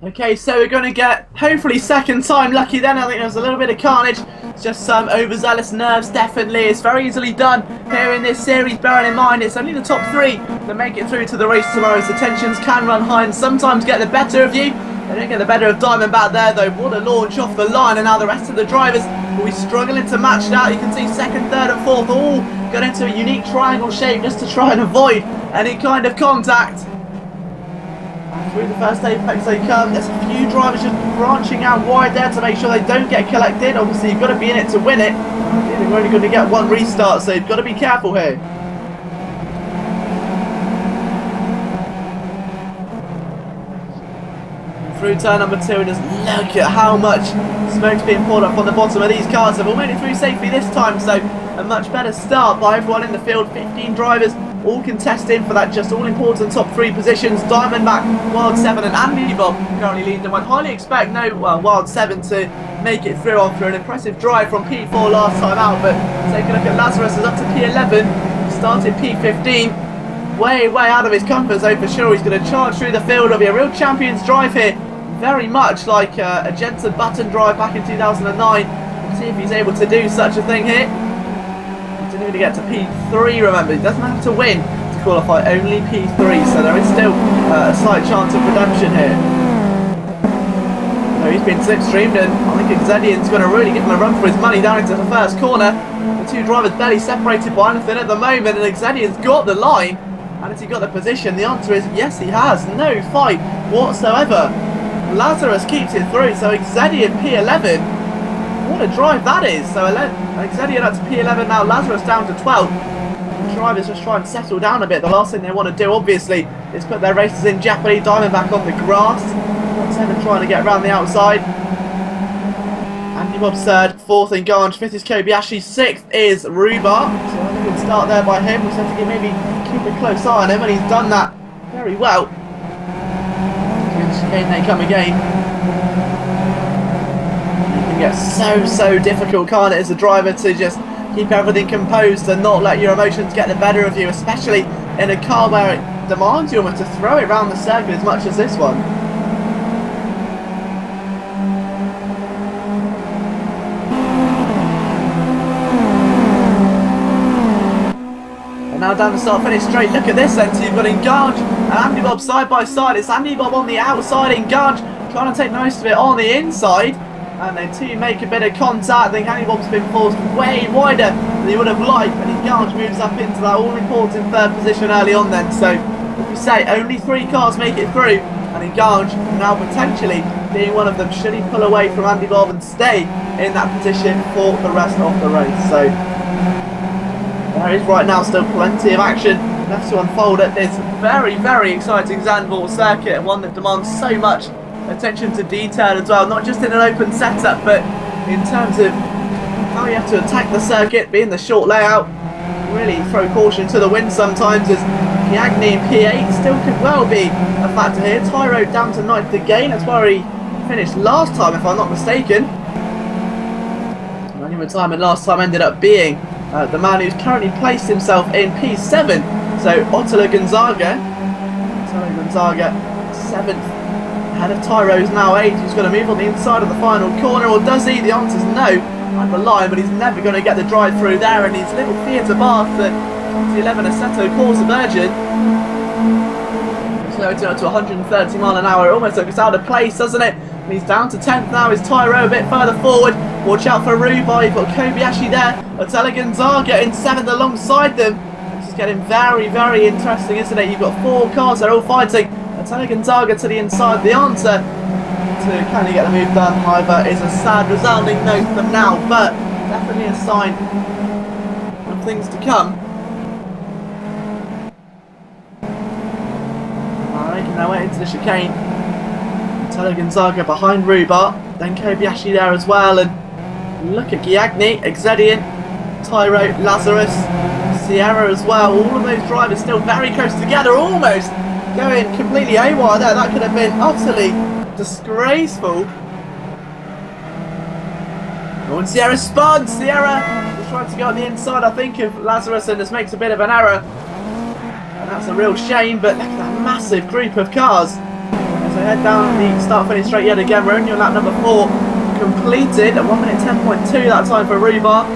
Okay, so we're going to get, hopefully, second time lucky then. I think there was a little bit of carnage. It's just some overzealous nerves, definitely. It's very easily done here in this series, bearing in mind it's only the top 3 that make it through to the race tomorrow. So tensions can run high and sometimes get the better of you. They don't get the better of Diamondback there, though. What a launch off the line, and now the rest of the drivers will be struggling to match that. You can see 2nd, 3rd and 4th all got into a unique triangle shape just to try and avoid any kind of contact. Through the first apex they come. There's a few drivers just branching out wide there to make sure they don't get collected. Obviously you've got to be in it to win it. You're only going to get 1 restart, so you've got to be careful here. Through turn number 2, and just look at how much smoke's being poured up on the bottom of these cars. They've all made it through safely this time, so a much better start by everyone in the field. 15 drivers all contesting for that just all-important top 3 positions. Diamondback, Wild 7 and Andy Bob currently leading them. I'd highly expect Wild 7 to make it through after an impressive drive from P4 last time out, but take a look at Lazarus is up to P11, started P15, way out of his comfort zone for sure. He's going to charge through the field. It'll be a real champion's drive here, very much like a Jensen Button drive back in 2009. We'll see if he's able to do such a thing here. He's going to get to P3, remember, he doesn't have to win to qualify, only P3, so there is still a slight chance of redemption here. So he's been slipstreamed, and I think Xedian's going to really give him a run for his money down into the first corner. The 2 drivers barely separated by anything at the moment, and Xedian's got the line. And has he got the position? The answer is yes, he has. No fight whatsoever. Lazarus keeps it through, so Xedian P11. What a drive that is. So Xedian up to P11 now, Lazarus down to 12. The drivers just try and settle down a bit. The last thing they want to do, obviously, is put their races in jeopardy. Diamondback on the grass. P7 trying to get around the outside. Andy Bob's third, fourth in Ganj, fifth is Kobayashi, sixth is Rhubarb. So I think we'll start there by him. We'll have to maybe keep a close eye on him, and he's done that very well. Chicane they come again. It can get so difficult, can't it, as a driver, to just keep everything composed and not let your emotions get the better of you, especially in a car where it demands you almost to throw it around the circuit as much as this one. And now down the start finish straight. Look at this then. So you've got Enganj and Andy Bob side by side. It's Andy Bob on the outside, Enganj trying to take most of it on the inside. And then two make a bit of contact. I think Andy Bob's been forced way wider than he would have liked, and Enganj moves up into that all-important third position early on then. So, as we say, only 3 cars make it through, and Enganj now potentially being one of them should he pull away from Andy Bob and stay in that position for the rest of the race. So, there is right now still plenty of action left to unfold at this very exciting Zandvoort circuit, one that demands so much attention to detail as well, not just in an open setup, but in terms of how you have to attack the circuit, being the short layout. Really throw caution to the wind sometimes, as Piagni in P8 still could well be a factor here. Tyro down to 9th again, that's where he finished last time if I'm not mistaken. Monument time, and last time ended up being the man who's currently placed himself in P7, so Ottila Gonzaga. 7th. Ahead of Tyro's now 8th, who's going to move on the inside of the final corner, or does he? The answer's no. I'm the line, but he's never going to get the drive through there, and his little theatre bath at 2011 Assetto Corsa Virgin. Slowed it up to 130 mile an hour. It almost looks out of place, doesn't it? And he's down to 10th now. Is Tyro a bit further forward? Watch out for Rhubarb. You've got Kobayashi there. Ottila Gonzaga in 7th alongside them. This is getting very interesting, isn't it? You've got 4 cars, they're all fighting. Ottila Gonzaga to the inside. The answer to can he get the move done, however, is a sad, resounding no for them now, but definitely a sign of things to come. Making their way into the chicane. Ottila Gonzaga behind Rhubarb, then Kobayashi there as well, and look at Giagni, Exedian, Tyro, Lazarus, Sierra as well. All of those drivers still very close together, almost going completely AWOL there. That could have been utterly disgraceful. Oh, and Sierra spun. Sierra is trying to go on the inside, I think, of Lazarus, and just makes a bit of an error. And that's a real shame, but look at that massive group of cars. As they head down the start-finish straight yet again, we're only on lap number 4 completed. At 1 minute 10.2 that time for Rhubarb.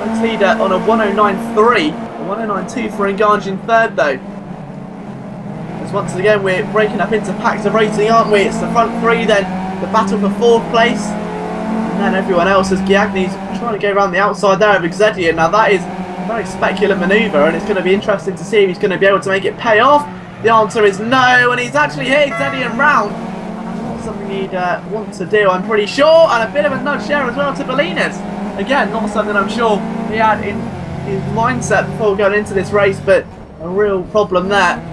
Points leader on a 109.3. A 109.2 for Enganj in 3rd though. Once again we're breaking up into packs of racing, aren't we? It's the front 3 then, the battle for 4th place, and then everyone else as Giagni's trying to go around the outside there of Exedian. Now that is a very speculative manoeuvre, and it's going to be interesting to see if he's going to be able to make it pay off. The answer is no, and he's actually hit Exedian round, and that's not something he'd want to do, I'm pretty sure, and a bit of a nudge there as well to Bolinas. Again, not something I'm sure he had in his mindset before going into this race, but a real problem there.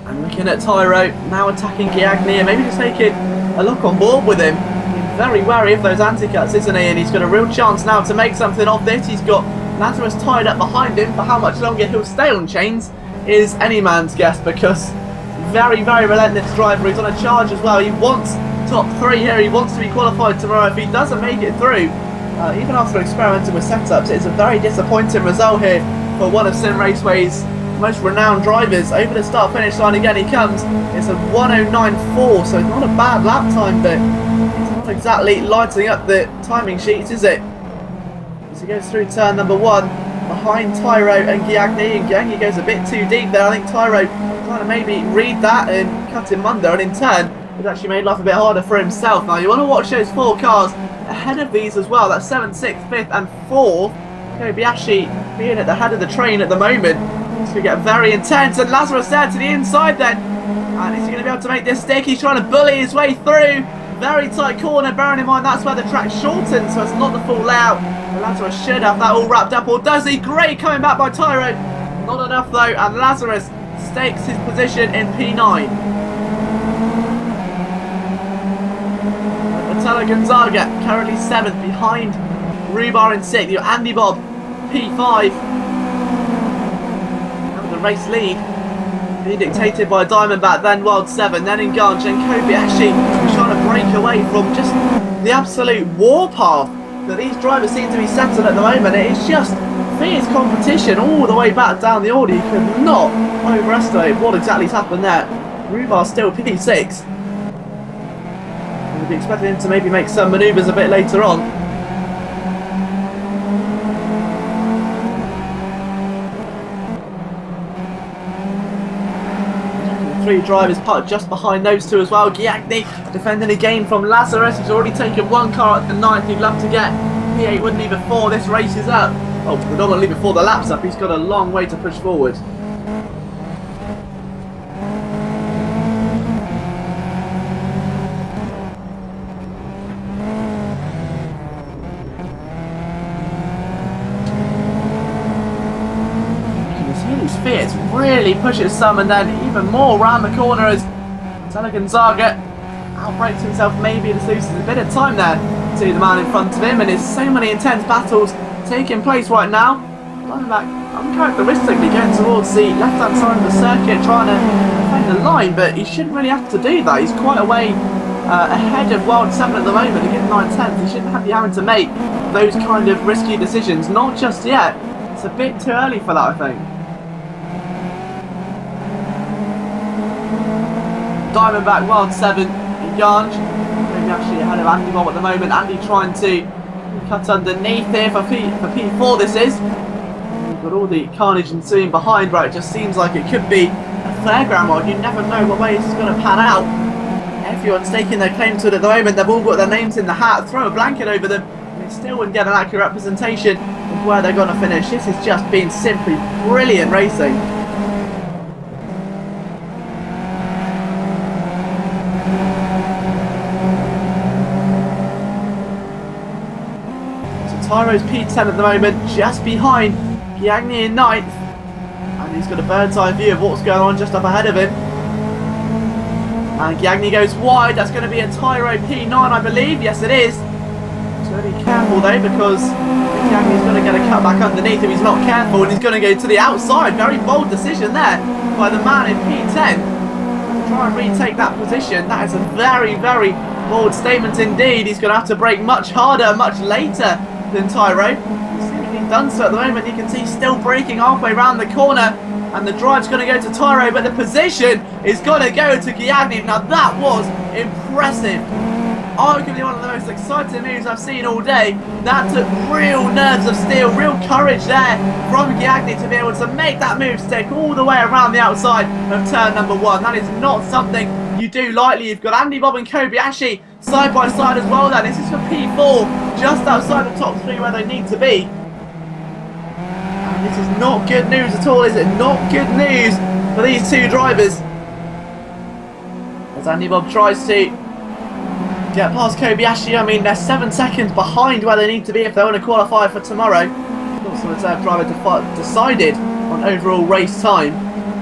And looking at Tyro, now attacking Giagni, and maybe just taking a look on board with him. He's very wary of those anti-cuts, isn't he? And he's got a real chance now to make something of this. He's got Lazarus tied up behind him. For how much longer he'll stay on chains is any man's guess, because very relentless driver. He's on a charge as well. He wants top 3 here. He wants to be qualified tomorrow. If he doesn't make it through, even after experimenting with setups, it's a very disappointing result here for one of Simraceway's most renowned drivers. Over the start finish line again he comes. It's a 109.4, so it's not a bad lap time, but it's not exactly lighting up the timing sheets, is it? As he goes through turn number 1 behind Tyro and Giagni, and Giagni goes a bit too deep there. I think Tyro trying to maybe read that and cut him under, and in turn it's actually made life a bit harder for himself. Now you want to watch those 4 cars ahead of these as well. That's 7th, 6th, 5th and 4th. Kobayashi being at the head of the train at the moment. It's going to get very intense, and Lazarus there to the inside then. And is he going to be able to make this stick? He's trying to bully his way through. Very tight corner, bearing in mind that's where the track shortens, so it's not the full layout. And Lazarus should have that all wrapped up, or does he? Great coming back by Tyro. Not enough though, and Lazarus stakes his position in P9. Tella Gonzaga currently 7th behind Rhubarb in 6th. You're Andy Bob, P5. And the race lead being dictated by Diamondback, then Wild 7, then Enganche, and Kobayashi trying to break away from just the absolute warpath that these drivers seem to be settled at the moment. It is just fierce competition all the way back down the order. You could not overestimate what exactly has happened there. Rhubarb still P6. We'll be expecting him to maybe make some manoeuvres a bit later on. Three drivers parked just behind those two as well. Giagni defending again from Lazarus. He's already taken one car at the 9th. He'd love to get P8, wouldn't he, before this race is up? Oh, predominantly before the lap's up. He's got a long way to push forward. Fierce really pushes some, and then even more around the corner as Tella Gonzaga outbreaks himself, maybe just loses a bit of time there to the man in front of him, and there's so many intense battles taking place right now. Diamondback uncharacteristically going towards the left hand side of the circuit trying to defend the line, but he shouldn't really have to do that. He's quite a way ahead of Wild 7 at the moment, again 9/10. He shouldn't have to be having to make those kind of risky decisions, not just yet. It's a bit too early for that, I think. Diamondback, Wild 7, Enganche, maybe actually ahead of Andy Bob at the moment. Andy trying to cut underneath here for P4 this is. We've got all the carnage ensuing behind, right? It just seems like it could be a fairground ride. You never know what way this is going to pan out. Everyone's taking their claim to it at the moment. They've all got their names in the hat. Throw a blanket over them, and they still wouldn't get an accurate representation of where they're going to finish. This has just been simply brilliant racing. Tyro's P10 at the moment, just behind Giagni in 9th, and he's got a bird's eye view of what's going on just up ahead of him. And Giagni goes wide. That's going to be a Tyro P9, I believe. Yes, it is. So be careful though, because Giagni's going to get a cut back underneath if he's not careful, and he's going to go to the outside. Very bold decision there by the man in P10 to try and retake that position. That is a very, very bold statement indeed. He's going to have to brake much harder, much later than Tyro. He's seemingly done so at the moment. You can see still braking halfway around the corner, and the drive's going to go to Tyro, but the position is going to go to Giagni. Now that was impressive. Arguably one of the most exciting moves I've seen all day. That took real nerves of steel, real courage there from Giagni to be able to make that move stick all the way around the outside of turn number 1. That is not something you do lightly. You've got Andy Bob and Kobayashi side by side as well there. This is for P4, just outside the top 3 where they need to be. And this is not good news at all, is it? Not good news for these two drivers. As Andy Bob tries to get past Kobayashi. I mean, they're 7 seconds behind where they need to be if they want to qualify for tomorrow. Also, the reserve driver decided on overall race time,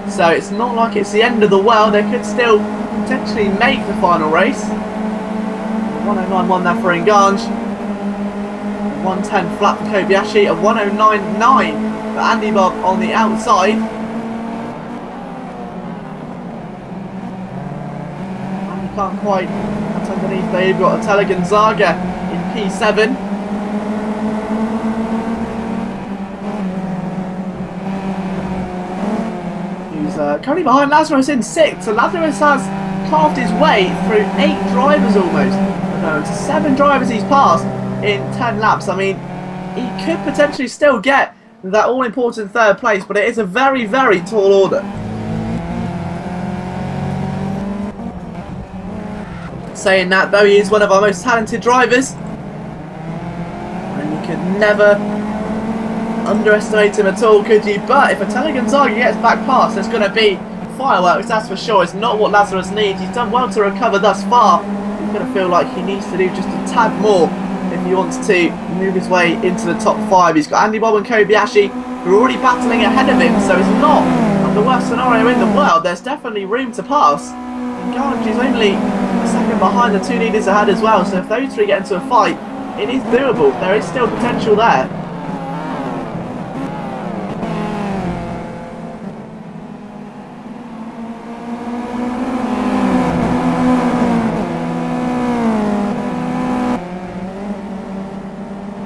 so it's not like it's the end of the world. They could still potentially make the final race. 109.1 there for Enganche, 110 flat for Kobayashi, a 109.9 for Andy Bob on the outside. And you can't quite cut underneath there. You've got a Tella Gonzaga in P7. Who's currently behind Lazarus in 6th. So Lazarus has carved his way through 8 drivers almost. No, it's 7 drivers he's passed in 10 laps. I mean, he could potentially still get that all-important 3rd place, but it is a very, very tall order. Saying that, though, he is one of our most talented drivers, and you could never underestimate him at all, could you? But if a Tella Gonzaga gets back past, there's going to be fireworks, that's for sure. It's not what Lazarus needs. He's done well to recover thus far. He's going to feel like he needs to do just a tad more if he wants to move his way into the top 5. He's got Andy Bob and Kobayashi who are already battling ahead of him, so it's not the worst scenario in the world. There's definitely room to pass. Enganche is only a second behind the 2 leaders ahead as well. So if those three get into a fight, it is doable. There is still potential there.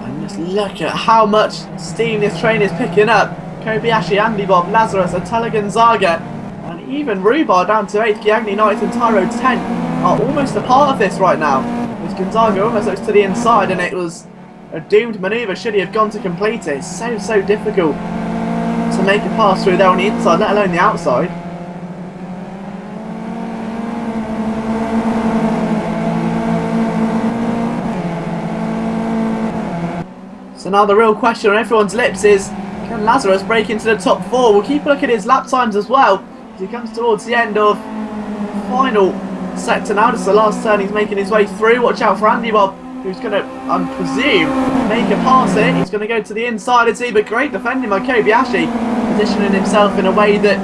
And just look at how much steam this train is picking up. Kobayashi, Andy Bob, Lazarus, Attila Gonzaga, and even Rhubarb down to 8th, Giagni 9th and Tyro 10th are almost a part of this right now. As Gonzaga almost looks to the inside, and it was a doomed manoeuvre should he have gone to complete it. It's so difficult to make a pass through there on the inside, let alone the outside. So now the real question on everyone's lips is, can Lazarus break into the top 4? We'll keep a look at his lap times as well as he comes towards the end of the final sector now. This is the last turn, he's making his way through. Watch out for Andy Bob, who's going to, I presume, make a pass in it. He's going to go to the inside, is he? But great defending by Kobayashi, positioning himself in a way that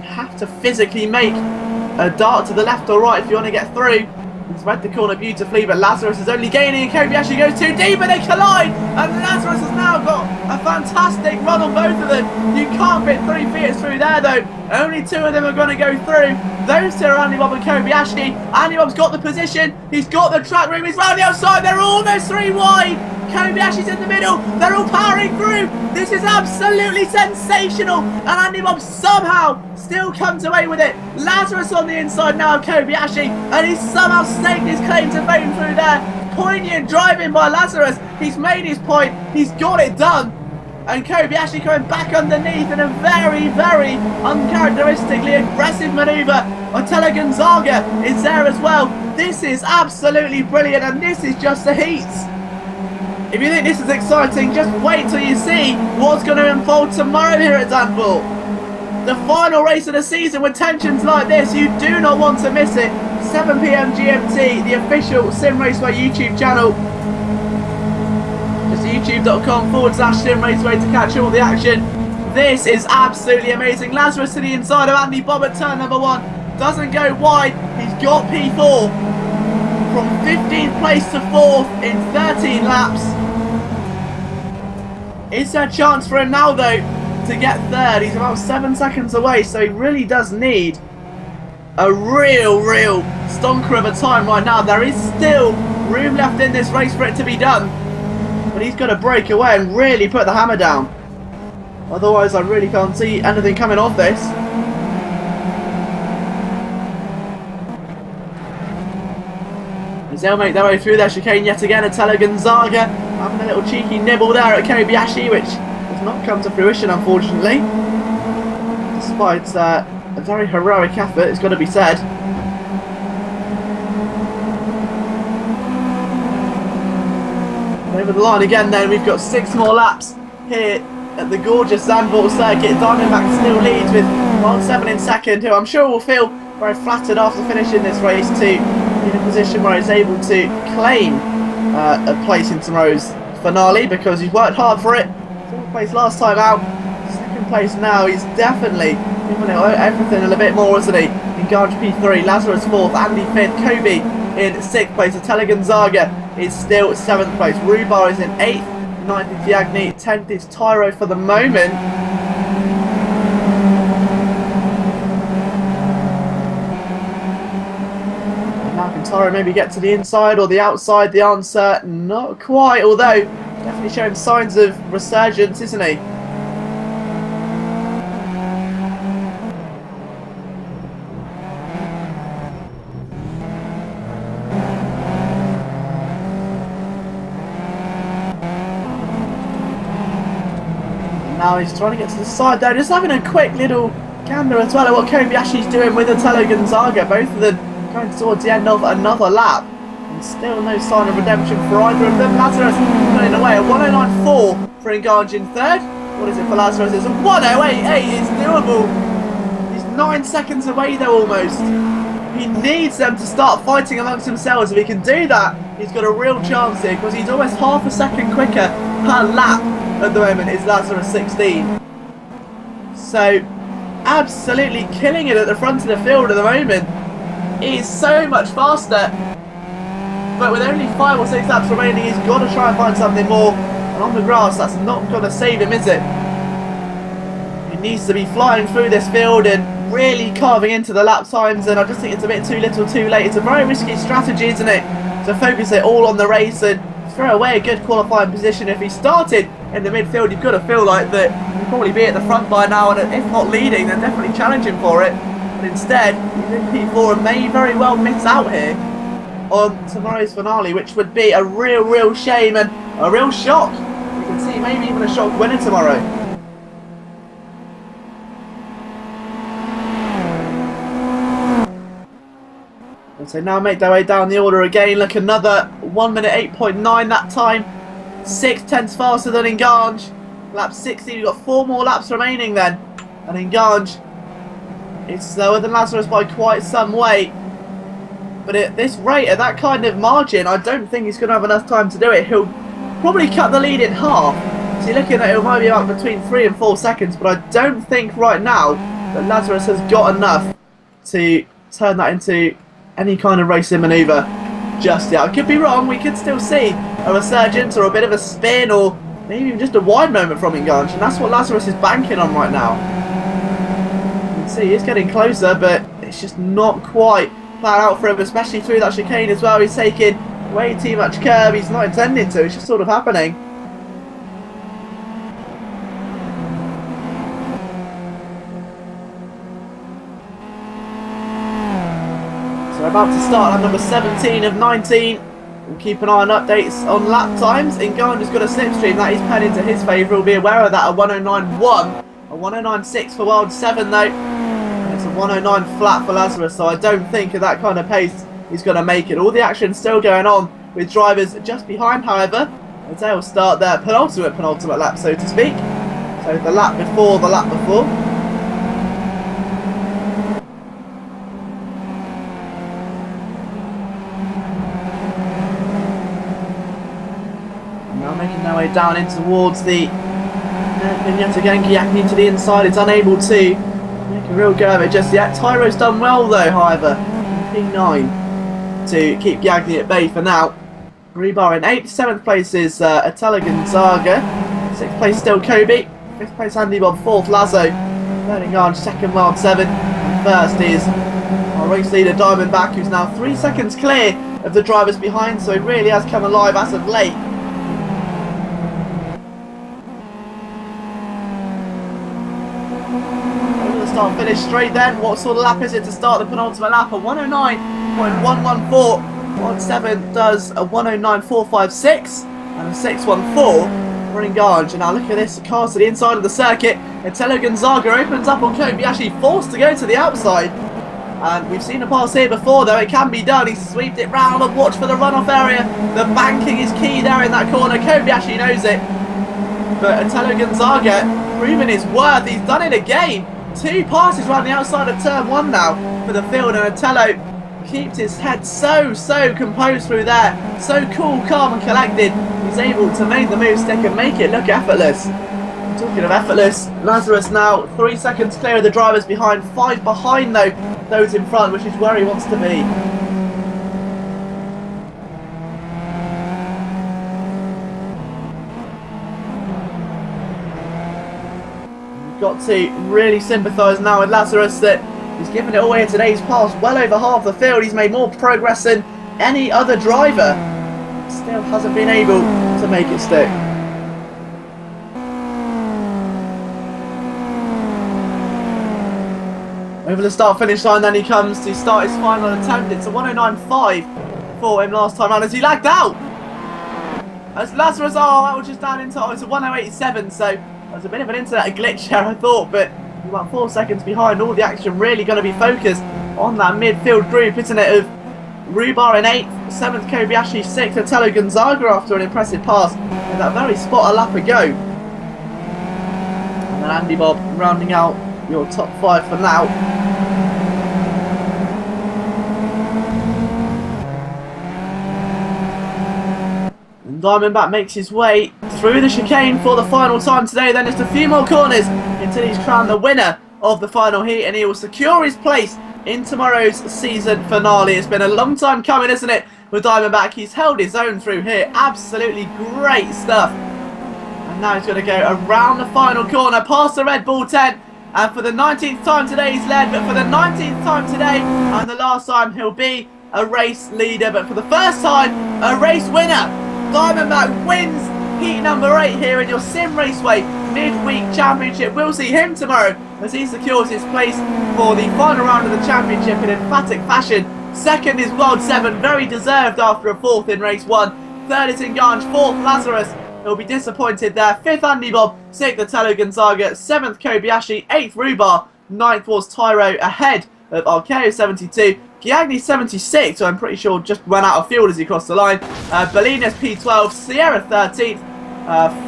you have to physically make a dart to the left or right if you want to get through. He's read the corner beautifully, but Lazarus is only gaining, and Kobayashi goes too deep and they collide, and Lazarus has now got a fantastic run on both of them. You can't fit 3 Fiats through there though. Only 2 of them are going to go through. Those 2 are Andy Bob and Kobayashi. Andy Bob's got the position, he's got the track room, he's round the outside, they're almost 3 wide. Kobayashi's in the middle, they're all powering through. This is absolutely sensational, and Andy Bob somehow still comes away with it. Lazarus on the inside now of Kobayashi, and he's somehow staked his claim to fame through there. Poignant driving by Lazarus, he's made his point, he's got it done. And Kobayashi coming back underneath in a very uncharacteristically aggressive manoeuvre. Attila Gonzaga is there as well. This is absolutely brilliant, and this is just the heats. If you think this is exciting, just wait till you see what's going to unfold tomorrow here at Zandvoort. The final race of the season with tensions like this, you do not want to miss it. 7 PM GMT, the official Simraceway YouTube channel. Just youtube.com/Simraceway to catch all the action. This is absolutely amazing. Lazarus to the inside of Andy Bob at turn number 1. Doesn't go wide, he's got P4. From 15th place to 4th in 13 laps. Is there a chance for him now though to get 3rd? He's about 7 seconds away, so he really does need a real stonker of a time right now. There is still room left in this race for it to be done, but he's got to break away and really put the hammer down. Otherwise I really can't see anything coming off this. As they'll make their way through their chicane yet again, Attila Gonzaga having a little cheeky nibble there at Kobayashi, which has not come to fruition unfortunately, despite a very heroic effort, it's got to be said. Over the line again then, we've got 6 more laps here at the gorgeous Zandvoort circuit. Diamondback still leads with 1-7 in second, who I'm sure will feel very flattered after finishing this race to be in a position where he's able to claim a place in tomorrow's finale, because he's worked hard for it. 4th place last time out, 2nd place now. He's definitely giving it everything and a bit more, isn't he? In Garage P3, Lazarus 4th, Andy 5th, Kobe in 6th place. Attila Gonzaga is still 7th place. Rhubarb is in 8th, 9th is Giagni, 10th is Tyro for the moment. Now can Tyro maybe get to the inside or the outside? The answer, not quite, although definitely showing signs of resurgence, isn't he? Now he's trying to get to the side there, just having a quick little gander as well at what Kobayashi's doing with Attila Gonzaga. Both of them going towards the end of another lap, and still no sign of redemption for either of them. Lazarus running away at 109.4 for Engarge in 3rd. What is it for Lazarus? It's a 108.8, it's doable. He's 9 seconds away though almost. He needs them to start fighting amongst themselves. If he can do that, he's got a real chance here, because he's almost half a second quicker per lap at the moment is Lazarus 16. So absolutely killing it at the front of the field at the moment. is so much faster. But with only 5 or 6 laps remaining, he's got to try and find something more. And on the grass, that's not going to save him, is it? He needs to be flying through this field and really carving into the lap times. And I just think it's a bit too little too late. It's a very risky strategy, isn't it? To focus it all on the race and throw away a good qualifying position. If he started in the midfield, you've got to feel like that he'd probably be at the front by now. And if not leading, then definitely challenging for it. But instead, he's in P4 and may very well miss out here on tomorrow's finale, which would be a real shame and a real shock. You can see maybe even a shock winner tomorrow. And so now make their way down the order again. Look, another 1 minute 8.9 that time. 6/10 faster than Engange. Lap 60, we've got 4 more laps remaining then. And Engange is slower than Lazarus by quite some way. But at this rate, at that kind of margin, I don't think he's going to have enough time to do it. He'll probably cut the lead in half. So you're looking at it might be about between 3 and 4 seconds. But I don't think right now that Lazarus has got enough to turn that into any kind of racing manoeuvre just yet. I could be wrong. We could still see a resurgence or a bit of a spin or maybe even just a wide moment from Engange. And that's what Lazarus is banking on right now. You can see he's getting closer, but it's just not quite plan out for him, especially through that chicane as well. He's taking way too much curb. He's not intending to. It's just sort of happening. So about to start lap number 17 of 19. We'll keep an eye on updates on lap times. Engange has got a slipstream that he's penned into his favour. We'll be aware of that. A 109.1, a 109.6 for World 7 though. It's a 109 flat for Lazarus, so I don't think at that kind of pace he's going to make it. All the action still going on with drivers just behind, however. As they'll start their penultimate lap, so to speak. So the lap before the lap before. And now making their way down in towards the Vignette again. Kiakni to the inside, it's unable to make a real go of it just yet. Tyro's done well though, however. P9 to keep Yagni at bay for now. Rebar in 8th, 7th place is Attila Gonzaga. 6th place still Kobe. 5th place Andy Bob, 4th Lazo. 3rd Engange, 2nd Wild 7. And 1st is our race leader Diamondback, who's now 3 seconds clear of the drivers behind, so he really has come alive as of late. Start finish straight then. What sort of lap is it to start the penultimate lap? A 109.114. 1.7 does a 109.456 and a 6.14 for Engange. And now look at this, cars to the inside of the circuit. Attila Gonzaga opens up on Kobayashi, forced to go to the outside. And we've seen a pass here before, though it can be done. He's sweeped it round and watch for the runoff area. The banking is key there in that corner. Kobayashi knows it. But Attila Gonzaga proving his worth. He's done it again. 2 passes around the outside of turn 1 now for the field, and Attila keeps his head so composed through there. So cool, calm and collected. He's able to make the move stick and make it look effortless. Talking of effortless, Lazarus now 3 seconds clear of the drivers behind, 5 behind though those in front, which is where he wants to be. Got to really sympathise now with Lazarus that he's given it away in today's pass. Well over half the field, he's made more progress than any other driver. Still hasn't been able to make it stick. Over the start-finish line then he comes to start his final attempt. It's a 109.5 for him last time round as he lagged out. As Lazarus, that was just down into, it's a 108.7, so there's a bit of an internet glitch there, I thought, but we're about 4 seconds behind. All the action really going to be focused on that midfield group, isn't it? Of Rubar in 8th, 7th Kobayashi, 6th Attila Gonzaga after an impressive pass in that very spot a lap ago. And then Andy Bob rounding out your top 5 for now. And Diamondback makes his way through the chicane for the final time today. Then just a few more corners until he's crowned the winner of the final heat, and he will secure his place in tomorrow's season finale. It's been a long time coming, isn't it, with Diamondback? He's held his own through here. Absolutely great stuff. And now he's going to go around the final corner, past the Red Bull tent. And for the 19th time today he's led, but for the 19th time today, and the last time, he'll be a race leader. But for the first time, a race winner. Diamondback wins heat number 8 here in your Sim Raceway midweek championship. We'll see him tomorrow as he secures his place for the final round of the championship in emphatic fashion. Second is World 7, very deserved after a 4th in race 1. Third is Engange, 4th Lazarus. He'll be disappointed there. 5th Andy Bob, 6th Otello Gonzaga, 7th Kobayashi, 8th Rhubar, 9th was Tyro ahead of Archeo 72. Giagni 76, who I'm pretty sure just ran out of fuel as he crossed the line. Belinas P12, Sierra 13th,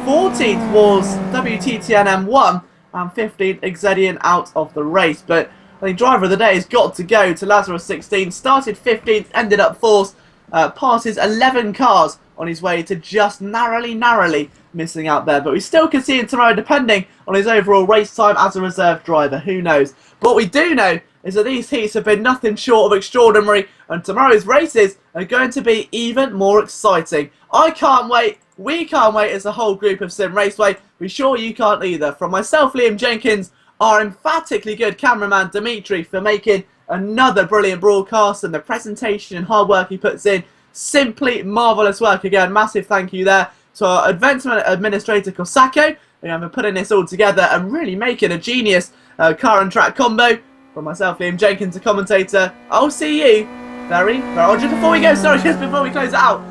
14th was WTTN M1, and 15th Exedian out of the race. But I think driver of the day has got to go to Lazarus 16. Started 15th, ended up 4th, passes 11 cars on his way to just narrowly missing out there. But we still can see him tomorrow depending on his overall race time as a reserve driver. Who knows? But what we do know is that these heats have been nothing short of extraordinary, and tomorrow's races are going to be even more exciting. I can't wait. We can't wait as a whole group of Sim Raceway. We're sure you can't either. From myself, Liam Jenkins, our emphatically good cameraman Dimitri for making another brilliant broadcast, and the presentation and hard work he puts in. Simply marvellous work again. Massive thank you there to our advancement administrator Kosako, for putting this all together and really making a genius car and track combo. From myself, Liam Jenkins, the commentator, I'll see you very, just before we go, sorry, just before we close it out,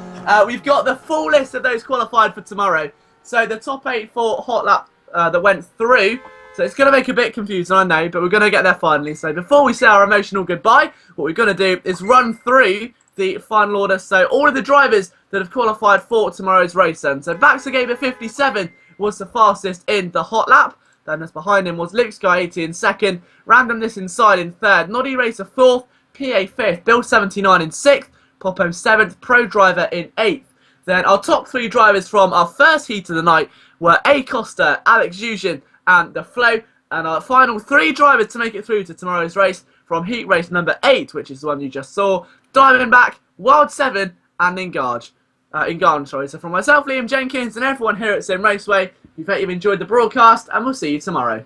we've got the full list of those qualified for tomorrow. So the top 8 for Hot Lap that went through. So it's going to make a bit confusing, I know, but we're going to get there finally. So before we say our emotional goodbye, what we're going to do is run through the final order. So all of the drivers that have qualified for tomorrow's race then. So Baxagaber 57 was the fastest in the Hot Lap. Then as behind him was Luke Sky 80 in 2nd, Randomness Inside in 3rd, Noddy Racer 4th, PA 5th, Bill 79 in 6th, Pophome 7th, Pro Driver in 8th. Then our top 3 drivers from our first heat of the night were A. Costa, Alex Juzin and The Flow. And our final 3 drivers to make it through to tomorrow's race from heat race number 8, which is the one you just saw, Diamondback, Wild 7 and Engange. So from myself, Liam Jenkins, and everyone here at Sim Raceway, we hope you've enjoyed the broadcast, and we'll see you tomorrow.